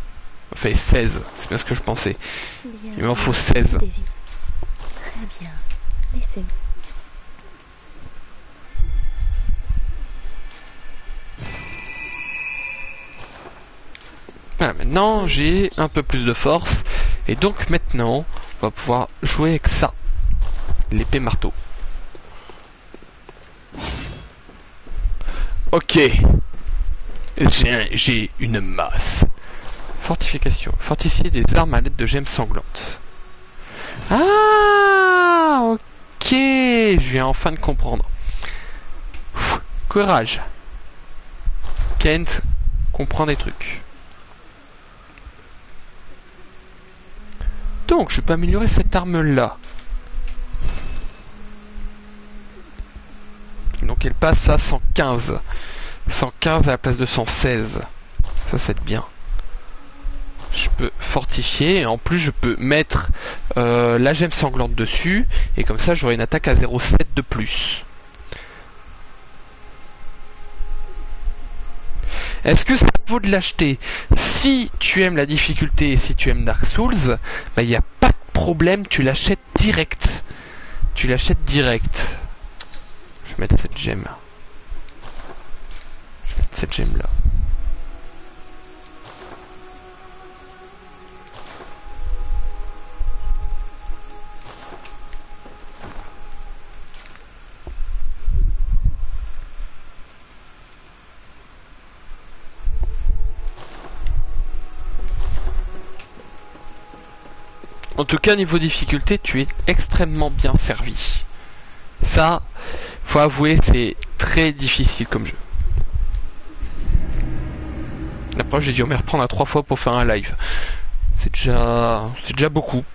A: Il me fallait 16, c'est bien ce que je pensais. Il m'en faut 16.
B: Très bien. Laissez-moi.
A: Voilà, maintenant j'ai un peu plus de force. Et donc maintenant, on va pouvoir jouer avec ça. L'épée marteau. Ok. J'ai une masse. Fortification. Fortifier des armes à l'aide de gemmes sanglantes. Ah, ok. Je viens enfin de comprendre. Courage. Kent comprend des trucs. Donc, je peux améliorer cette arme-là. Donc, elle passe à 115. 115 à la place de 116. Ça, c'est bien. Je peux fortifier. Et en plus, je peux mettre la gemme sanglante dessus. Et comme ça, j'aurai une attaque à 0,7 de plus. Est-ce que ça vaut de l'acheter? Si tu aimes la difficulté et si tu aimes Dark Souls, bah il n'y a pas de problème, tu l'achètes direct. Tu l'achètes direct. Je vais mettre cette gemme. Je vais mettre cette gemme là. En tout cas, niveau difficulté, tu es extrêmement bien servi. Ça, faut avouer, c'est très difficile comme jeu. La preuve, j'ai dû me reprendre à 3 fois pour faire un live. C'est déjà beaucoup.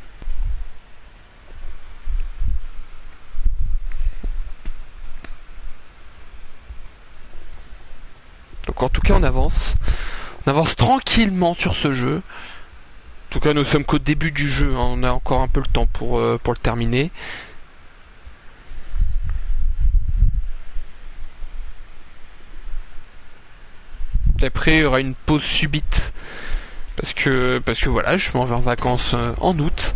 A: Donc en tout cas, on avance. On avance tranquillement sur ce jeu. En tout cas, nous sommes qu'au début du jeu, hein. On a encore un peu le temps pour le terminer. Après, il y aura une pause subite parce que voilà, je m'en vais en vacances en août,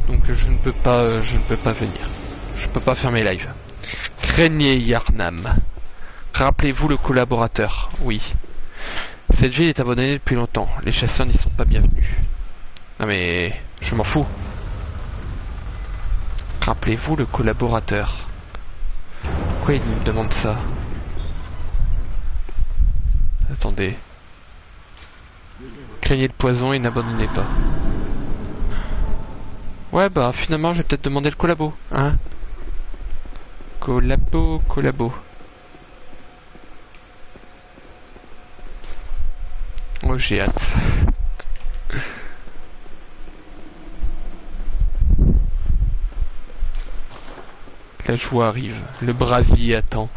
A: donc je ne peux pas venir. Je peux pas faire mes lives. Craignez Yarnam. Rappelez-vous le collaborateur. Oui. Cette ville est abandonnée depuis longtemps. Les chasseurs n'y sont pas bienvenus. Non mais je m'en fous. Rappelez-vous le collaborateur. Pourquoi il me demande ça? Attendez. Craignez le poison et n'abandonnez pas. Ouais bah finalement je vais peut-être demander le collabo, hein. Collabo. Oh j'ai hâte. La joie arrive, le brasier attend.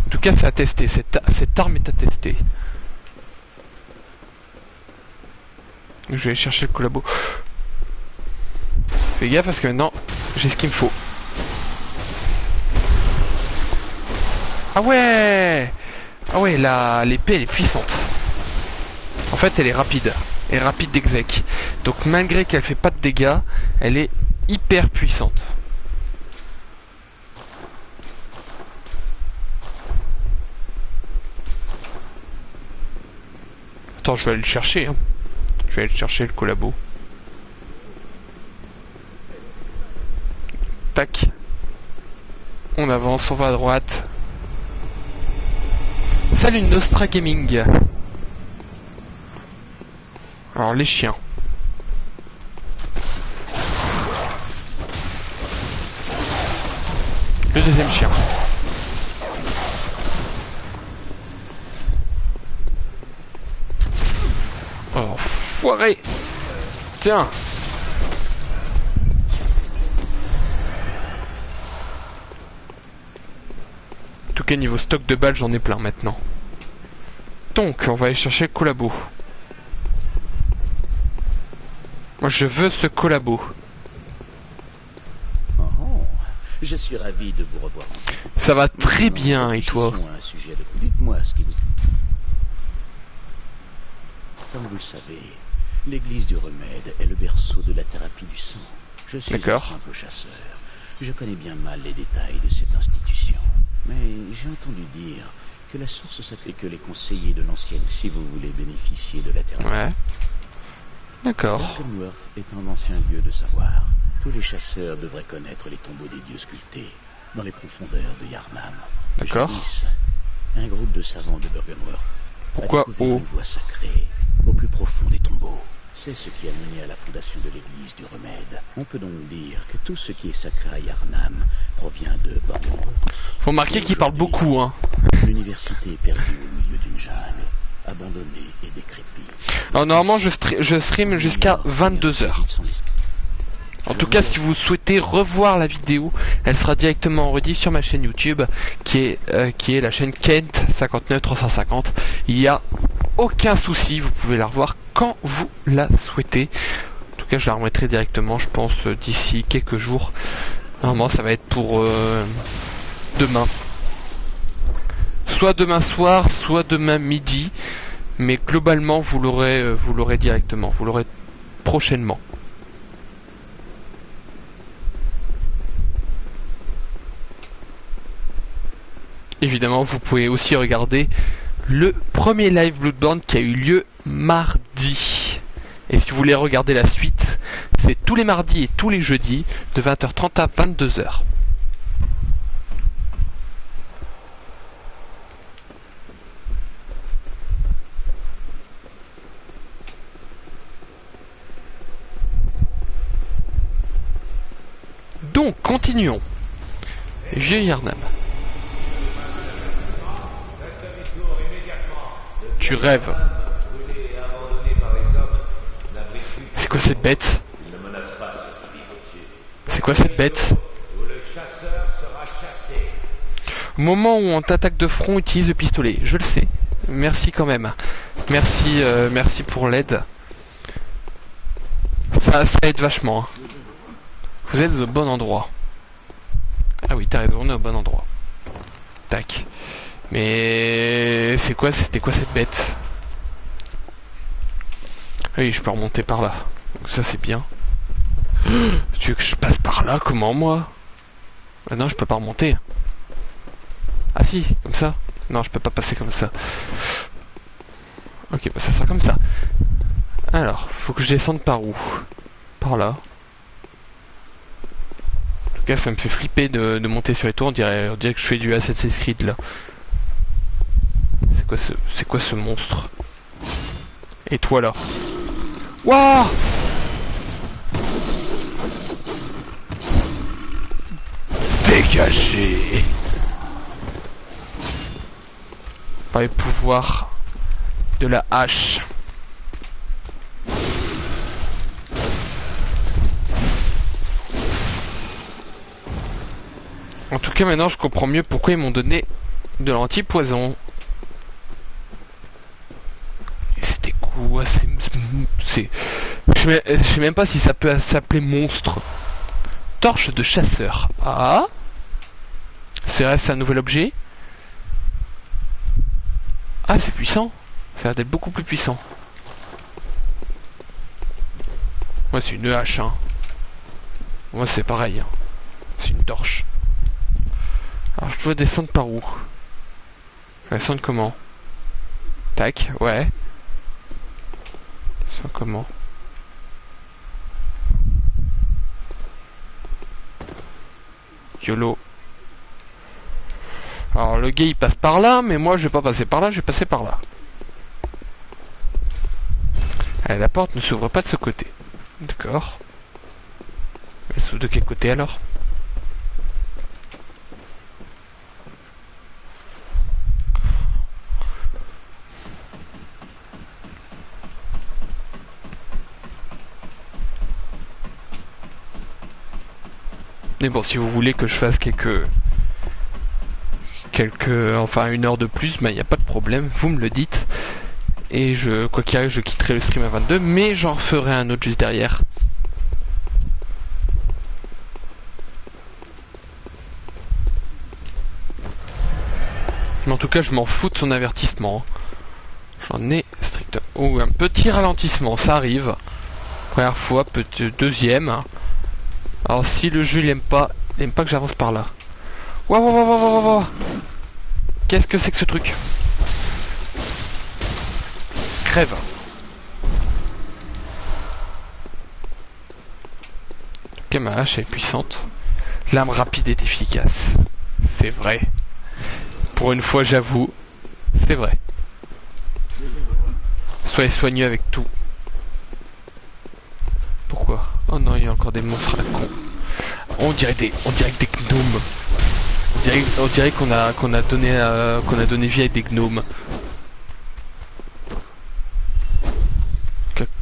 A: En tout cas, c'est à tester. Cette arme est à tester. Je vais aller chercher le collabo. Fais gaffe parce que maintenant, j'ai ce qu'il me faut. Ah ouais! Ah ouais, l'épée, elle est puissante. En fait, elle est rapide. Elle est rapide d'exec. Donc, malgré qu'elle fait pas de dégâts, elle est hyper puissante. Attends, je vais aller le chercher. Hein. Je vais aller chercher le collabo. Tac. On avance, on va à droite. Salut Nostra Gaming. Alors les chiens. Le deuxième chien. Oh, foiré. Tiens. En tout cas, niveau stock de balles, j'en ai plein maintenant. Donc, on va aller chercher le collabo. Moi, je veux ce collabo.
C: Oh, je suis ravi de vous revoir.
A: Ça va très bien, et toi?
C: Dites-moi ce qui vous... Comme vous le savez, l'église du remède est le berceau de la thérapie du sang. Je suis un simple chasseur. Je connais bien mal les détails de cette institution. Mais j'ai entendu dire que la source s'appelait que les conseillers de l'ancienne, si vous voulez bénéficier de la thérapie.
A: Ouais. D'accord.
C: Dragonworth est un ancien lieu de savoir. Tous les chasseurs devraient connaître les tombeaux des dieux sculptés. dans les profondeurs de Yharnam.
A: D'accord.
C: Jadis, un groupe de savants de Byrgenwerth
A: Pourquoi
C: a découvert une voie sacrée au plus profond des tombeaux. C'est ce qui a mené à la fondation de l'église du remède. On peut donc dire que tout ce qui est sacré à Yharnam provient de Byrgenwerth.
A: Faut remarquer qu'il parle beaucoup, hein.
C: L'université est perdue au milieu d'une jungle, abandonnée et décrépite.
A: Alors normalement je stream jusqu'à 22h. En tout cas, si vous souhaitez revoir la vidéo, elle sera directement en rediff sur ma chaîne YouTube, qui est la chaîne Kent 59350. Il n'y a aucun souci, vous pouvez la revoir quand vous la souhaitez. En tout cas, je la remettrai directement, je pense, d'ici quelques jours. Normalement, ça va être pour demain. Soit demain soir, soit demain midi. Mais globalement, vous l'aurez directement, vous l'aurez prochainement. Évidemment, vous pouvez aussi regarder le premier live Bloodborne qui a eu lieu mardi. Et si vous voulez regarder la suite, c'est tous les mardis et tous les jeudis de 20h30 à 22h. Donc, continuons. Vieux Yharnam. Tu rêves. C'est quoi cette bête? C'est quoi cette bête? Au moment où on t'attaque de front, utilise le pistolet. Je le sais. Merci quand même. Merci, merci pour l'aide. Ça aide vachement. Hein. Vous êtes au bon endroit. Ah oui, t'as raison, on est au bon endroit. Tac. Mais c'était quoi cette bête? Oui, je peux remonter par là. Donc ça c'est bien. Tu veux que je passe par là? Comment moi? Ah non, je peux pas remonter. Ah si, comme ça. Non, je peux pas passer comme ça. Ok, bah ça sera comme ça. Alors, faut que je descende par où? Par là. En tout cas, ça me fait flipper de monter sur les tours. On dirait que je fais du Assassin's Creed là. C'est quoi ce monstre? Et toi là? Waouh! Dégagez! Par les pouvoirs de la hache. En tout cas, maintenant je comprends mieux pourquoi ils m'ont donné de l'anti-poison. C'était quoi? Je sais même pas si ça peut s'appeler monstre. Torche de chasseur. Ah, c'est un nouvel objet. Ah, c'est puissant. Ça a l'air d'être beaucoup plus puissant. Ouais, c'est une hache, hein. Moi, c'est pareil. Hein. C'est une torche. Alors, je dois descendre par où? Je vais descendre comment? Tac, ouais. Descendre comment? YOLO. Alors le gars il passe par là, mais moi je vais pas passer par là, je vais passer par là. Allez, la porte ne s'ouvre pas de ce côté. D'accord. Elle s'ouvre de quel côté alors? Mais bon, si vous voulez que je fasse enfin 1 heure de plus, il n'y a pas de problème, vous me le dites. Et quoi qu'il arrive, je quitterai le stream à 22, mais j'en referai un autre juste derrière. Mais en tout cas, je m'en fous de son avertissement. J'en ai strictement... Oh, un petit ralentissement, ça arrive. Première fois, deuxième. Alors si le jeu il aime pas que j'avance par là. Waouh, waouh, waouh, waouh, waouh. Qu'est-ce que c'est que ce truc? Crève. Ok, ma hache est puissante. L'arme rapide est efficace. C'est vrai. Pour une fois, j'avoue, c'est vrai. Soyez soigneux avec tout. Pourquoi? Oh non, il y a encore des monstres à la con. On dirait que des gnomes. On dirait qu'on a donné vie à des gnomes.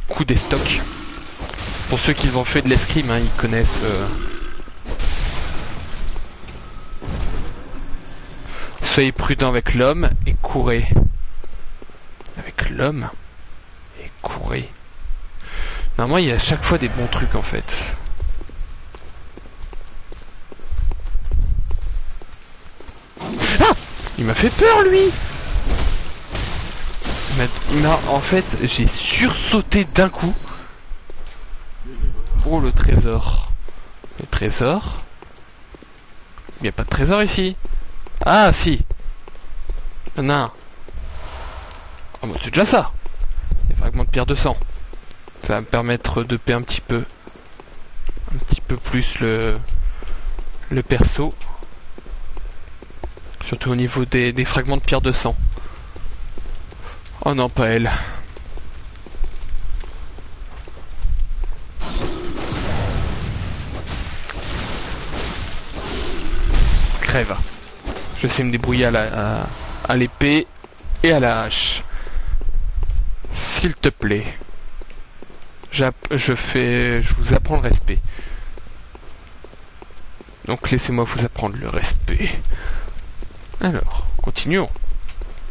A: Coup des stocks. Pour ceux qui ont fait de l'escrime, hein, ils connaissent. Soyez prudent avec l'homme et courez. Avec l'homme et courez. Normalement, il y a à chaque fois des bons trucs en fait. Ah! Il m'a fait peur lui! En fait, j'ai sursauté d'un coup. Oh, le trésor. Le trésor? Il n'y a pas de trésor ici. Ah, si. Il y en a un. Oh, bah, c'est déjà ça. Des fragments de pierre de sang. Ça va me permettre de payer un petit peu plus le perso. Surtout au niveau des fragments de pierre de sang. Oh non, pas elle. Crève. Je sais me débrouiller à l'épée et à la hache. S'il te plaît. Je vous apprends le respect. Donc laissez-moi vous apprendre le respect. Alors, continuons.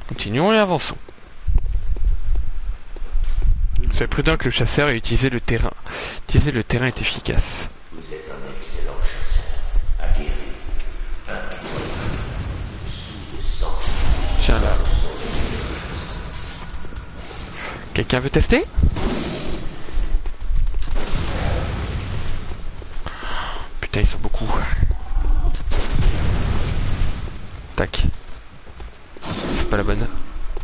A: Continuons et avançons. Soyez prudent que le chasseur ait utilisé le terrain. Utiliser le terrain est efficace.
C: Vous êtes un excellent chasseur. Aguerri. Sous de sang.
A: Tiens là. Quelqu'un veut tester? Putain, ils sont beaucoup. Tac. C'est pas la bonne.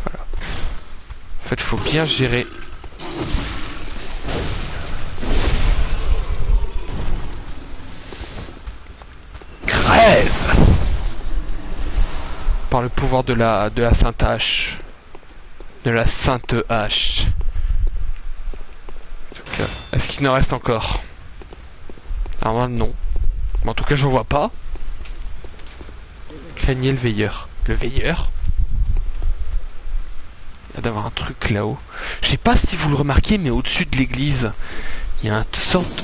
A: Voilà. En fait, faut bien gérer. Crève! Par le pouvoir de la sainte hache. De la sainte hache. Est-ce qu'il en reste encore? Alors non. Mais en tout cas, j'en vois pas. Craignez le veilleur. Le veilleur? Il y a d'avoir un truc là-haut. Je sais pas si vous le remarquez, mais au-dessus de l'église, il y a une sorte...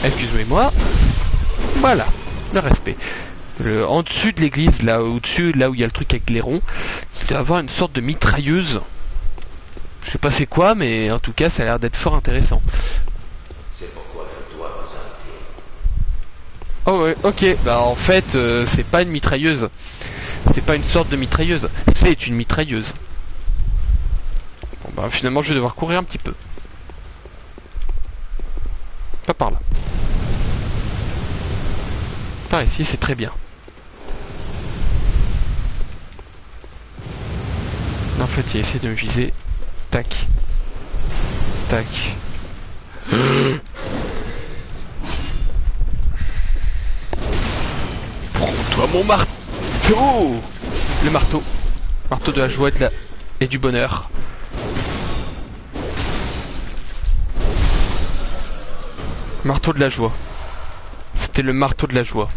A: Excusez-moi. Voilà, le respect. En dessus de l'église, là au-dessus, là où il y a le truc avec les ronds, il doit y avoir une sorte de mitrailleuse. Je sais pas c'est quoi, mais en tout cas, ça a l'air d'être fort intéressant.
C: C'est pourquoi je dois vous arrêter.
A: Oh ouais, ok. Bah en fait, c'est pas une mitrailleuse. C'est pas une sorte de mitrailleuse. C'est une mitrailleuse. Bon bah finalement, je vais devoir courir un petit peu. Pas par là. Par ici, c'est très bien. En fait, il essaie de me viser. Tac. Tac. Prends-toi mon marteau! Le marteau. Marteau de la joie et du bonheur. Marteau de la joie. C'était le marteau de la joie.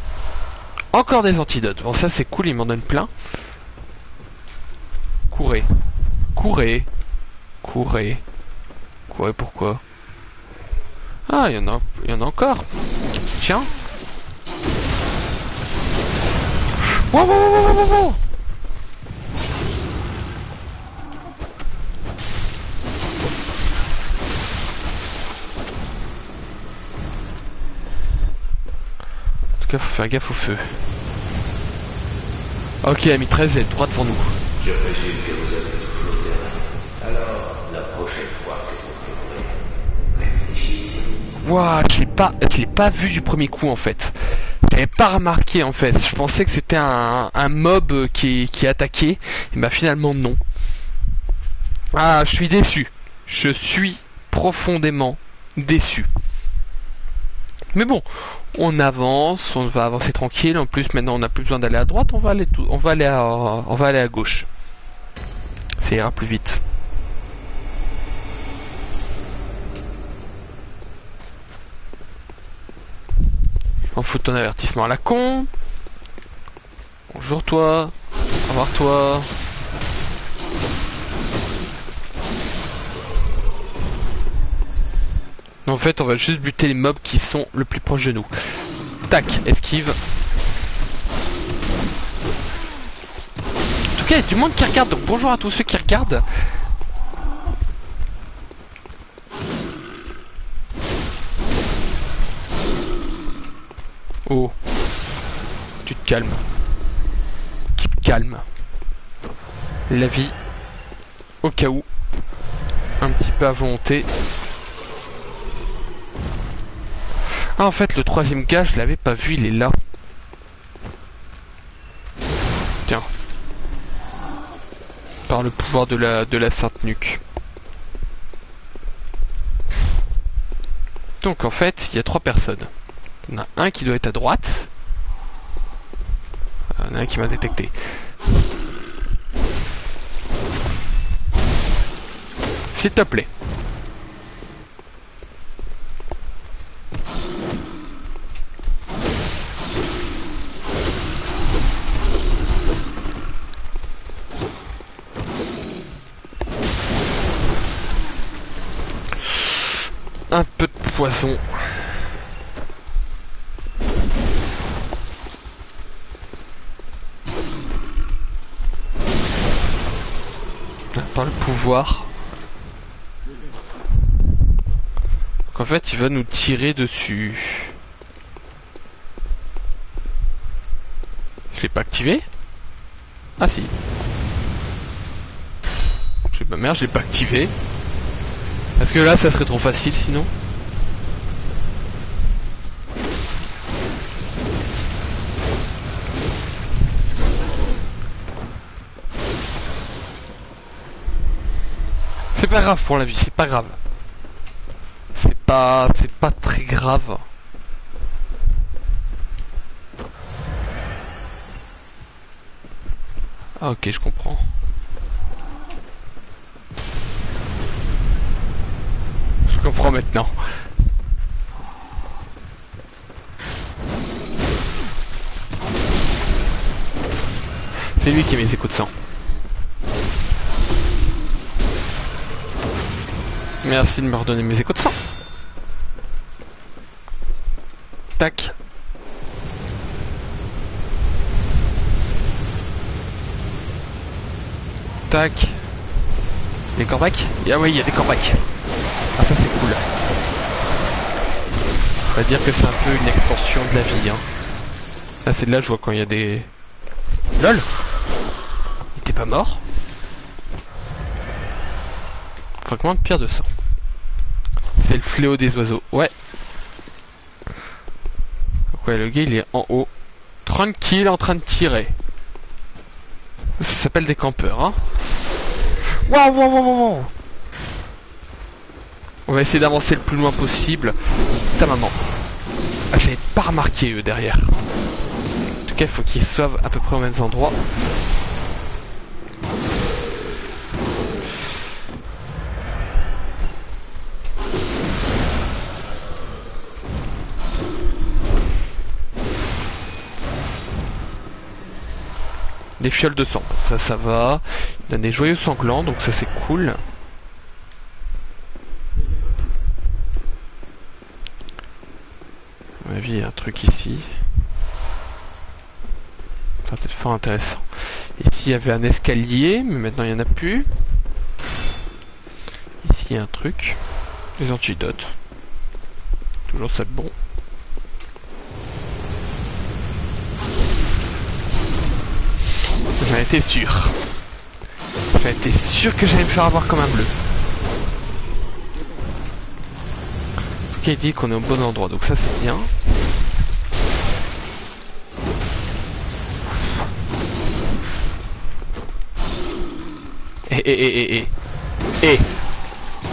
A: Encore des antidotes. Bon, ça c'est cool, il m'en donne plein. Courez. Courez. Courez. Courez pourquoi? Ah, il y en a encore. Tiens. Wow, wow, wow, wow, wow. En tout cas, faut faire gaffe au feu. Ok, la mitrailleuse est droite pour nous.
C: Je présume que vous avez toujours terrain. Alors, la prochaine fois que vous trouverez, réfléchissez.
A: Ouah, je l'ai pas vu du premier coup en fait. J'avais pas remarqué en fait. Je pensais que c'était un mob qui attaquait. Et bah finalement non. Ah, je suis déçu. Je suis profondément déçu. Mais bon, on avance, on va avancer tranquille. En plus, maintenant, on n'a plus besoin d'aller à droite, on va aller à gauche. Ça ira plus vite. On fout ton avertissement à la con. Bonjour toi. Au revoir toi. En fait, on va juste buter les mobs qui sont le plus proche de nous. Tac, esquive. En tout cas, il y a du monde qui regarde, donc bonjour à tous ceux qui regardent. Oh. Tu te calmes. Keep calme. La vie. Au cas où. Un petit peu à volonté. Ah, en fait, le troisième gars, je l'avais pas vu, il est là. Tiens. Par le pouvoir de la Sainte Nuque. Donc, en fait, il y a 3 personnes. Il y en a un qui doit être à droite. Il y en a un qui m'a détecté. S'il te plaît. Un peu de poison. Par le pouvoir. Donc en fait, il va nous tirer dessus. Je l'ai pas activé? Ah si. Je sais pas, merde, je l'ai pas activé. Parce que là, ça serait trop facile sinon. C'est pas grave pour la vie, c'est pas grave. C'est pas très grave. Ah ok, je comprends. Je comprends maintenant. C'est lui qui a mes échos de sang. Merci de me redonner mes échos de sang. Tac. Tac. Des corbacs? Ah oui, il y a des corbacs. Ah ça c'est cool. On va dire que c'est un peu une extension de la vie. Hein. Là c'est de la joie quand il y a des... LOL. Il était pas mort? Fragment de pierre de sang. C'est le fléau des oiseaux. Ouais. Ouais, le gars il est en haut. Tranquille en train de tirer. Ça s'appelle des campeurs, hein. Waouh, waouh, waouh, waouh. On va essayer d'avancer le plus loin possible. Ta maman. Ah, j'avais pas remarqué eux derrière. En tout cas, il faut qu'ils soient à peu près aux mêmes endroits. Des fioles de sang, ça va. Il a des joyaux sanglants, donc ça c'est cool. À mon avis, il y a un truc ici. Ça va peut-être fort intéressant. Ici, il y avait un escalier, mais maintenant il n'y en a plus. Ici, il y a un truc. Les antidotes. Toujours ça de bon. J'en étais sûr. J'en étais sûr que j'allais me faire avoir comme un bleu. En tout cas, il dit qu'on est au bon endroit, donc ça c'est bien. Et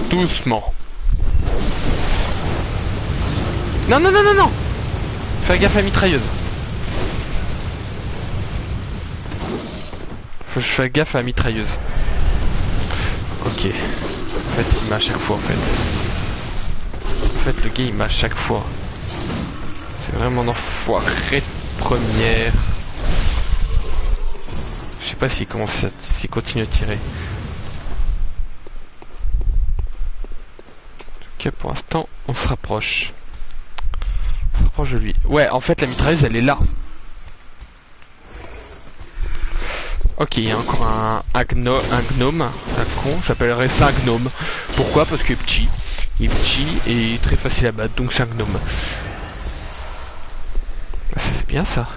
A: doucement. Non, non, non, non, non. Fais gaffe à la mitrailleuse. Faut que je fasse gaffe à la mitrailleuse. Ok. En fait, il m'a à chaque fois, en fait. En fait, le gars, il m'a à chaque fois. C'est vraiment un enfoiré de première. Je sais pas s'il commence s'il continue à tirer. En tout cas, pour l'instant, on se rapproche. On se rapproche de lui. Ouais, en fait, la mitrailleuse, elle est là. Ok, il y a encore un gnome, un con, j'appellerais ça un gnome. Pourquoi? Parce qu'il est petit. Il est petit et il est très facile à battre, donc c'est un gnome. C'est bien ça.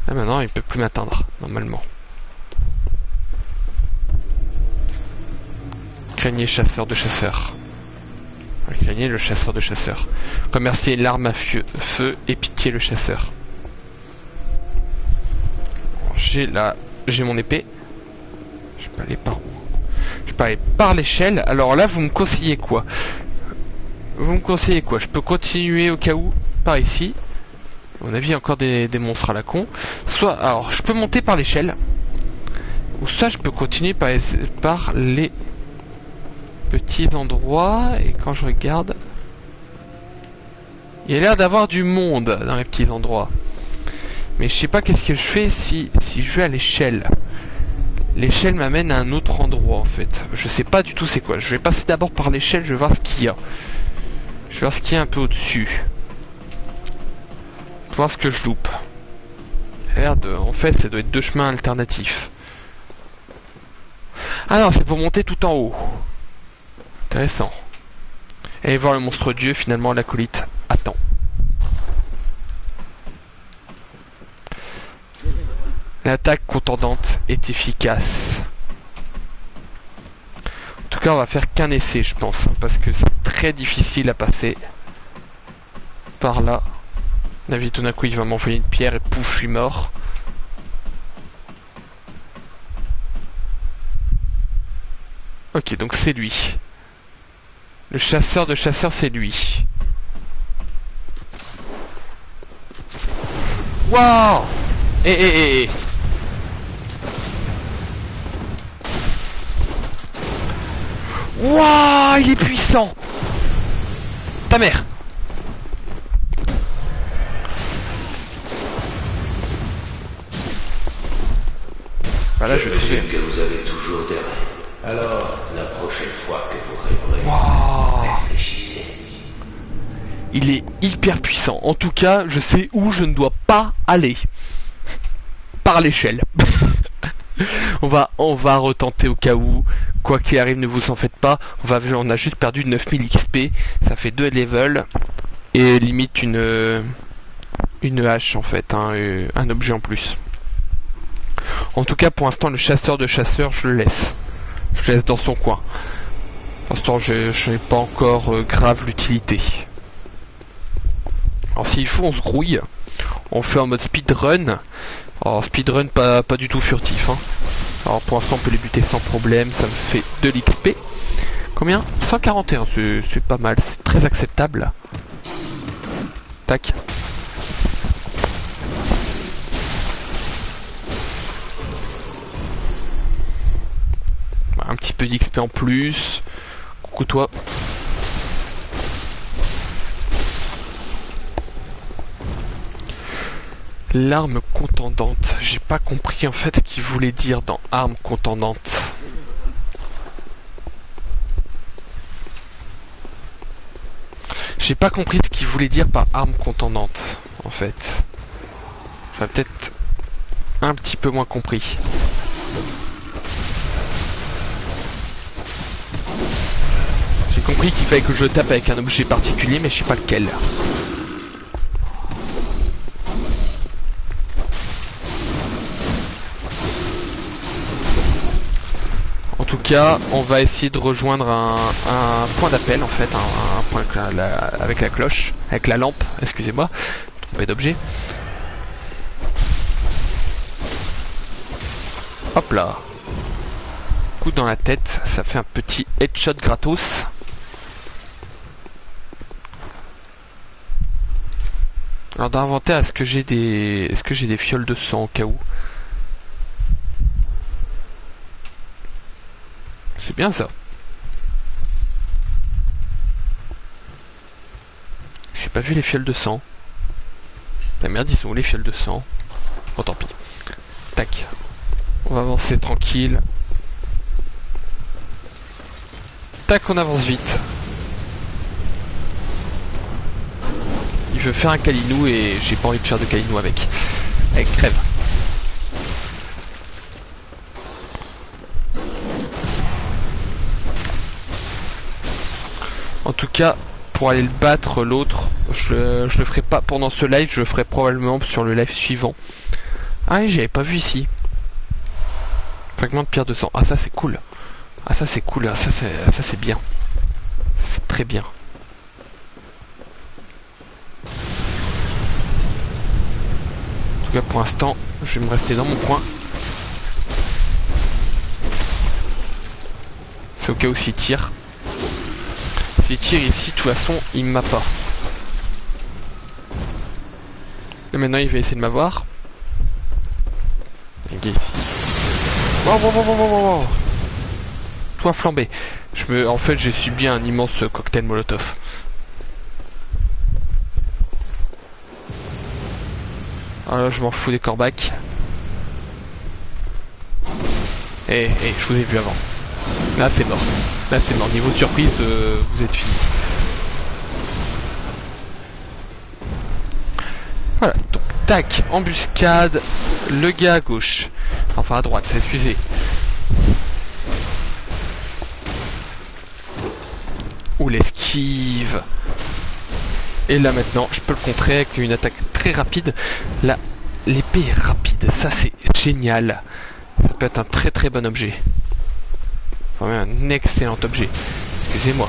A: Là maintenant, il peut plus m'atteindre, normalement. Craignez chasseur de chasseurs. Craignez le chasseur de chasseurs. Remerciez l'arme à feu et pitié le chasseur. J'ai mon épée. Je peux aller par où? Je peux aller par l'échelle. Alors là, vous me conseillez quoi? Vous me conseillez quoi? Je peux continuer au cas où par ici. À mon avis, il y a encore des monstres à la con. Soit, alors, je peux monter par l'échelle. Ou soit, je peux continuer par les petits endroits. Et quand je regarde, il y a l'air d'avoir du monde dans les petits endroits. Mais je sais pas qu'est-ce que je fais si je vais à l'échelle. L'échelle m'amène à un autre endroit en fait. Je sais pas du tout c'est quoi. Je vais passer d'abord par l'échelle, je vais voir ce qu'il y a. Je vais voir ce qu'il y a un peu au-dessus. Voir ce que je loupe. En fait, ça doit être deux chemins alternatifs. Ah non, c'est pour monter tout en haut. Intéressant. Et voir le monstre dieu, finalement l'acolyte attend. L'attaque contendante est efficace. En tout cas, on va faire qu'un essai, je pense, parce que c'est très difficile à passer par là. Navi, tout d'un coup, il va m'envoyer une pierre et pouf, je suis mort. Ok, donc c'est lui. Le chasseur de chasseurs, c'est lui. Waouh! Eh. Waouh, il est puissant. Ta mère. Voilà, je
F: sais que vous avez toujours des rêves. Alors, la prochaine fois que vous rêverez, réfléchissez.
A: Il est hyper puissant. En tout cas, je sais où je ne dois pas aller. Par l'échelle. on va retenter au cas où. Quoi qu'il arrive, ne vous en faites pas. On a juste perdu 9000 XP. Ça fait 2 levels. Et limite une hache en fait. Un objet en plus. En tout cas, pour l'instant, le chasseur de chasseurs, je le laisse. Je le laisse dans son coin. Pour l'instant, je n'ai pas encore grave l'utilité. Alors s'il faut, on se grouille. On fait en mode speedrun. Alors speedrun pas du tout furtif. Hein. Alors pour l'instant, on peut les buter sans problème. Ça me fait de l'XP. Combien? 141. C'est pas mal. C'est très acceptable. Tac. Un petit peu d'XP en plus. Coucou toi. L'arme contendante. J'ai pas compris en fait ce qu'il voulait dire dans arme contendante. J'ai pas compris ce qu'il voulait dire par arme contendante en fait. J'aurais peut-être un petit peu moins compris. J'ai compris qu'il fallait que je tape avec un objet particulier, mais je sais pas lequel. En tout cas, on va essayer de rejoindre un point d'appel en fait, un point avec la cloche, avec la lampe, excusez-moi, trompé d'objet. Hop là. Coup dans la tête, ça fait un petit headshot gratos. Alors dans l'inventaire, est-ce que j'ai des fioles de sang au cas où? C'est bien ça. J'ai pas vu les fioles de sang. La merde, ils sont où les fioles de sang? Bon, tant pis. Tac. On va avancer tranquille. Tac, on avance vite. Il veut faire un câlinou et j'ai pas envie de faire de câlinou avec. Avec crève. En tout cas, pour aller le battre, l'autre, je le ferai pas pendant ce live, je le ferai probablement sur le live suivant. Ah oui, j'avais pas vu ici. Fragment de pierre de sang. Ah ça c'est cool. Ah ça c'est cool, ah, ça c'est bien. C'est très bien. En tout cas pour l'instant, je vais me rester dans mon coin. C'est au cas où s'il tire. S'il tire ici, de toute façon, il m'a pas. Et maintenant il va essayer de m'avoir. Un gars ici. Wow. Toi flambé. En fait j'ai subi un immense cocktail molotov. Ah là je m'en fous des corbacs. Je vous ai vu avant. Là c'est mort. Là c'est mort. Niveau surprise, vous êtes fini. Voilà, donc tac, embuscade, le gars à gauche. Enfin à droite, excusez. Ou l'esquive. Et là maintenant, je peux le contrer avec une attaque très rapide. Là, l'épée est rapide, ça c'est génial. Ça peut être un très très bon objet. Enfin un excellent objet. Excusez-moi.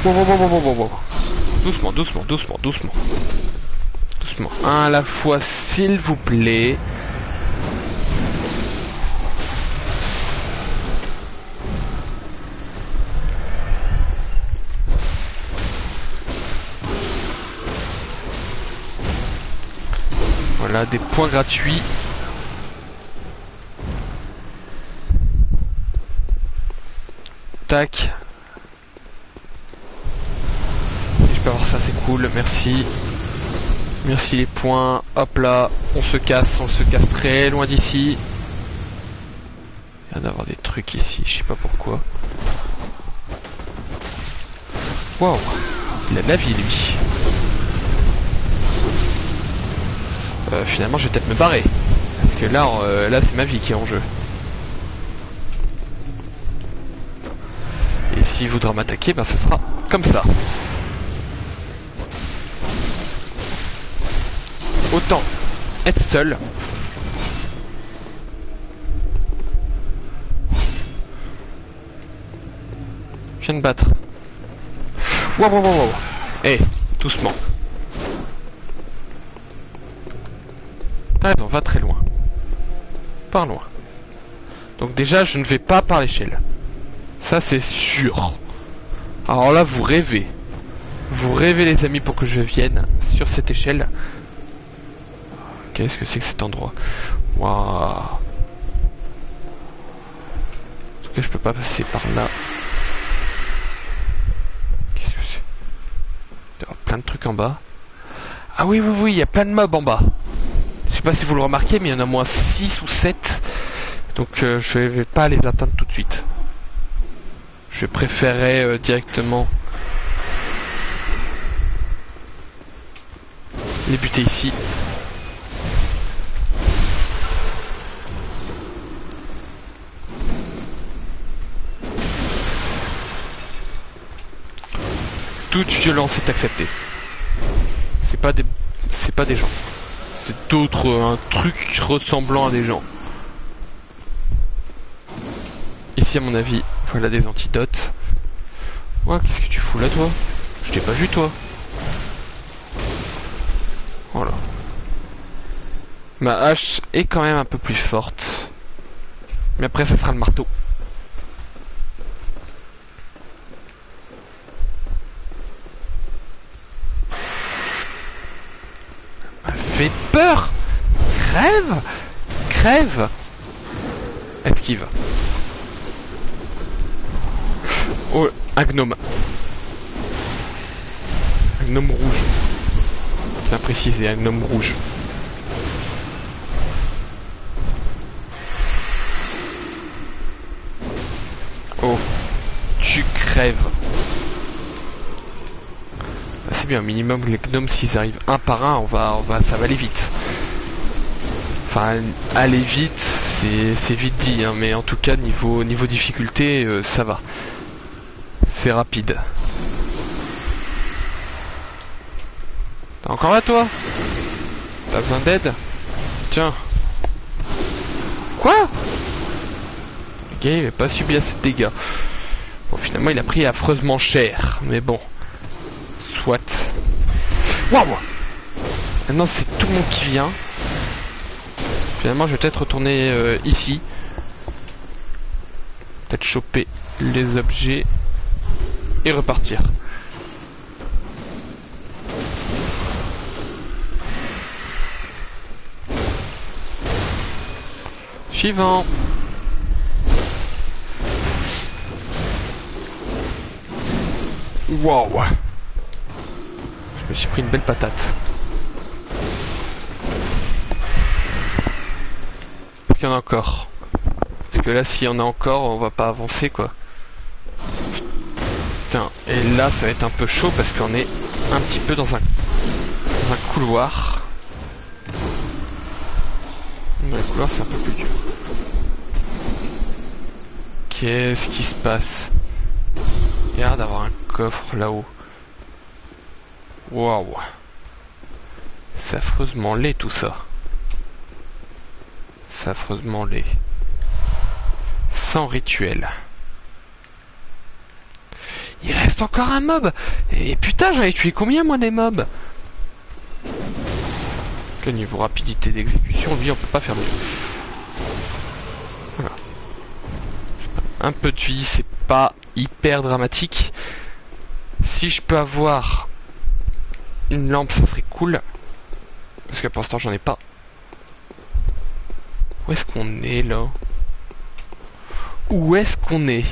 A: Wow. Doucement. Un à la fois, s'il vous plaît. Voilà, des points gratuits. Tac. Je peux avoir ça, c'est cool, merci. Merci les points. Hop là, on se casse très loin d'ici. Il y a d'avoir des trucs ici, je sais pas pourquoi. Waouh, il a de la vie lui. Finalement je vais peut-être me barrer. Parce que là, là c'est ma vie qui est en jeu. Et s'il voudra m'attaquer, ben ça sera comme ça. Autant être seul. Je viens de battre. Wow. Doucement. T'as raison, va très loin. Par loin. Donc déjà, je ne vais pas par l'échelle. Ça, c'est sûr. Alors là, vous rêvez. Vous rêvez, les amis, pour que je vienne sur cette échelle. Qu'est-ce que c'est que cet endroit? Waouh. En tout cas, je peux pas passer par là. Qu'est-ce que c'est? Il y a plein de trucs en bas. Ah oui, il y a plein de mobs en bas. Je sais pas si vous le remarquez, mais il y en a moins 6 ou 7. Donc je vais pas les atteindre tout de suite. Je préférerais directement les buter ici. Toute violence est acceptée. C'est pas des gens. C'est d'autres, un truc ressemblant à des gens. Ici à mon avis, voilà des antidotes. Ouais, qu'est-ce que tu fous là toi? Je t'ai pas vu toi. Voilà. Ma hache est quand même un peu plus forte. Mais après ça sera le marteau. Fait peur. Crève. Crève. Esquive. Oh, un gnome. Un gnome rouge. Bien précisé, un gnome rouge. Oh, tu crèves. C'est bien, minimum les gnomes s'ils arrivent un par un, ça va aller vite. Enfin, aller vite, c'est vite dit, hein, mais en tout cas niveau difficulté, ça va. C'est rapide. T'es encore là toi? T'as besoin d'aide? Tiens. Quoi? Le gars il n'avait pas subi assez de dégâts. Bon finalement il a pris affreusement cher, mais bon. Soit. Waouh! Maintenant c'est tout le monde qui vient. Finalement je vais peut-être retourner ici. Peut-être choper les objets et repartir. Suivant. Waouh! Je me suis pris une belle patate. Est-ce qu'il y en a encore? Parce que là, s'il y en a encore, on va pas avancer, quoi. Putain, et là, ça va être un peu chaud parce qu'on est un petit peu dans un couloir. Dans le couloir, c'est un peu plus dur. Qu'est-ce qui se passe? Il y a l'air d'avoir un coffre là-haut. Waouh. C'est affreusement laid tout ça. C'est affreusement laid. Sans rituel. Il reste encore un mob. Et putain, j'en ai tué combien moi des mobs? Que niveau rapidité d'exécution, lui on peut pas faire mieux. Voilà. Un peu de vie, c'est pas hyper dramatique. Si je peux avoir une lampe, ça serait cool. Parce que pour l'instant, j'en ai pas. Où est-ce qu'on est là? Où est-ce qu'on est?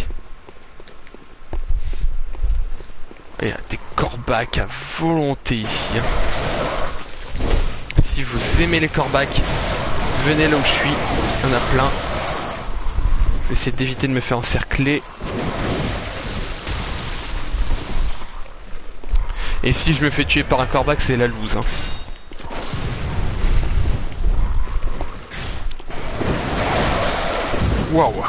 A: Il y a des corbacs à volonté ici. Hein. Si vous aimez les corbacs, venez là où je suis. Il y en a plein. Je vais essayer d'éviter de me faire encercler. Et si je me fais tuer par un corbac, c'est la loose. Hein. Waouh.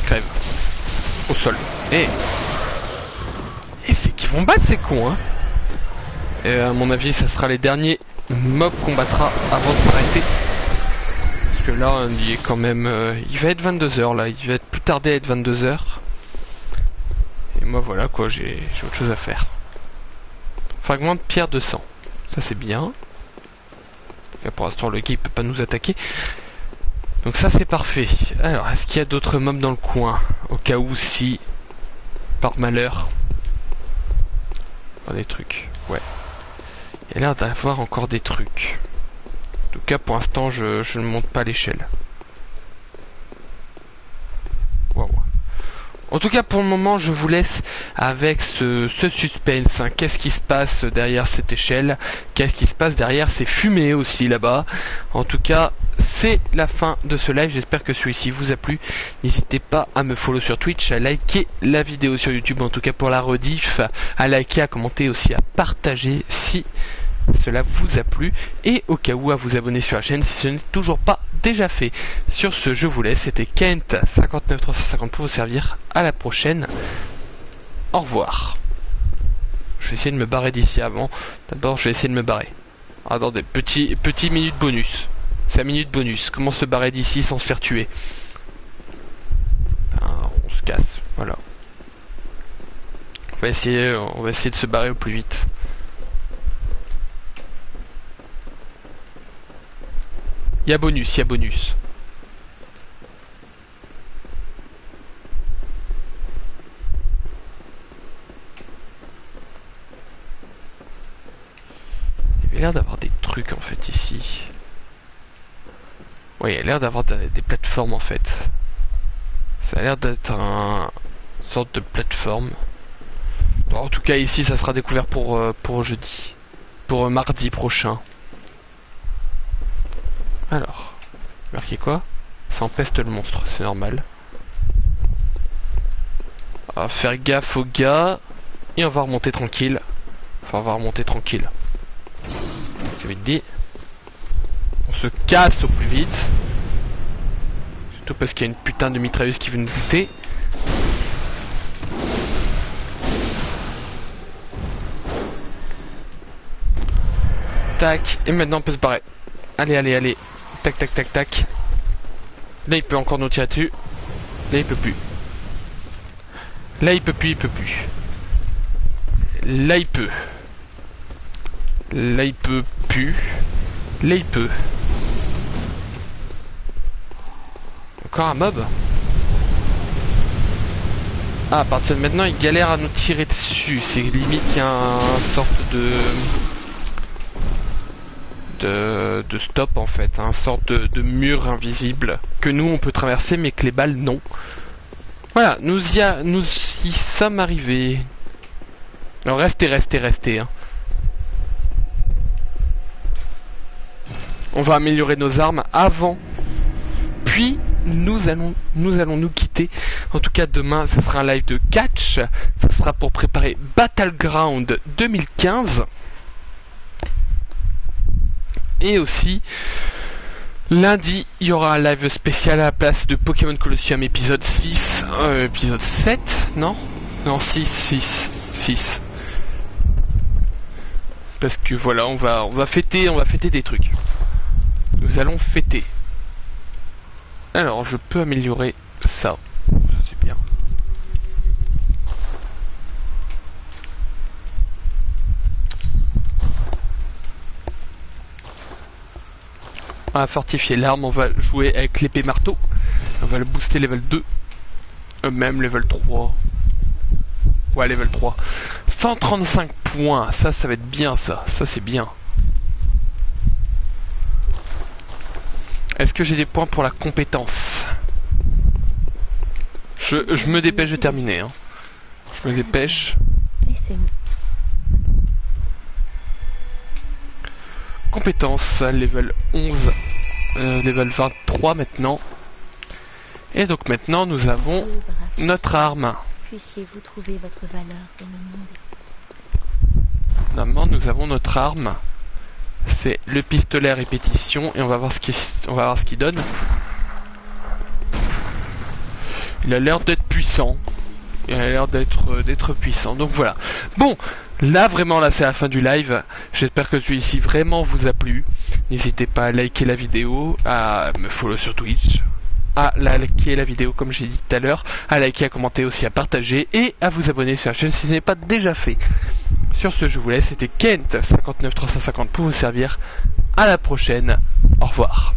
A: Crève. Au sol. Et c'est qu'ils vont battre ces cons, hein. Et à mon avis, ça sera les derniers mobs qu'on battra avant de s'arrêter. Parce que là, il est quand même... il va être 22h là, il va être plus tardé à être 22h. Et moi voilà quoi, j'ai autre chose à faire. Fragment de pierre de sang. Ça c'est bien. Là, pour l'instant le gars il peut pas nous attaquer. Donc ça c'est parfait. Alors est-ce qu'il y a d'autres mobs dans le coin? Au cas où si, par malheur. Des trucs, ouais. Il y a l'air d'avoir encore des trucs. En tout cas pour l'instant je ne monte pas l'échelle. Waouh. En tout cas pour le moment je vous laisse avec ce suspense, hein. Qu'est-ce qui se passe derrière cette échelle? Qu'est-ce qui se passe derrière ces fumées aussi là-bas? En tout cas c'est la fin de ce live, j'espère que celui-ci vous a plu. N'hésitez pas à me follow sur Twitch, à liker la vidéo sur YouTube, en tout cas pour la rediff, à liker, à commenter aussi, à partager si cela vous a plu, et au cas où à vous abonner sur la chaîne si ce n'est toujours pas déjà fait. Sur ce, je vous laisse, c'était Kent59350 pour vous servir, à la prochaine, au revoir. Je vais essayer de me barrer d'ici avant, d'abord je vais essayer de me barrer. Attendez, petit minute bonus, 5 minutes bonus, comment se barrer d'ici sans se faire tuer? On se casse, voilà. va essayer de se barrer au plus vite. Il y a bonus, Il y a l'air d'avoir des trucs en fait ici. Oui, il y a l'air d'avoir des plateformes en fait. Ça a l'air d'être une sorte de plateforme. Bon, en tout cas ici ça sera découvert pour jeudi. Pour mardi prochain. Alors, marqué quoi? Ça empeste le monstre, c'est normal. On va faire gaffe aux gars. Et on va remonter tranquille. Enfin on va remonter tranquille. Je vais te dire. On se casse au plus vite. Surtout parce qu'il y a une putain de mitrailleuse qui veut nous buter. Tac, et maintenant on peut se barrer. Allez. Tac, tac, tac, tac. Là il peut encore nous tirer dessus. Là il peut plus. Là il peut plus. Là il peut. Là il peut plus. Là il peut. Encore un mob. Ah, à partir de maintenant il galère à nous tirer dessus. C'est limite qu'il y a un sorte de stop en fait, un sorte de mur invisible que nous on peut traverser mais que les balles non. Voilà, nous y sommes arrivés. Alors restez hein. On va améliorer nos armes avant, puis nous allons nous quitter. En tout cas demain ça sera un live de catch, ça sera pour préparer Battleground 2015. Et aussi, lundi, il y aura un live spécial à la place de Pokémon Colosseum épisode 6, épisode 7, non, 6. Parce que voilà, on va fêter des trucs. Nous allons fêter. Alors, je peux améliorer ça. Ça c'est bien. On va fortifier l'arme, on va jouer avec l'épée marteau. On va le booster level 2. Même level 3. Ouais, level 3. 135 points, ça va être bien ça. Ça c'est bien. Est-ce que j'ai des points pour la compétence? Je me dépêche de terminer. Hein. Je me dépêche. Compétence, level 11, level 23 maintenant. Et donc maintenant nous avons notre arme.
B: Puissiez-vous trouver votre valeur dans le monde.
A: Normalement nous avons notre arme. C'est le pistolet à répétition et on va voir ce qu'il donne. Il a l'air d'être puissant. Il a l'air d'être puissant. Donc voilà. Bon, là vraiment là c'est la fin du live. J'espère que celui-ci vraiment vous a plu. N'hésitez pas à liker la vidéo, à me follow sur Twitch, à liker la vidéo comme j'ai dit tout à l'heure, à liker, à commenter aussi, à partager et à vous abonner sur la chaîne si ce n'est pas déjà fait. Sur ce je vous laisse, c'était Kent 59350 pour vous servir. À la prochaine. Au revoir.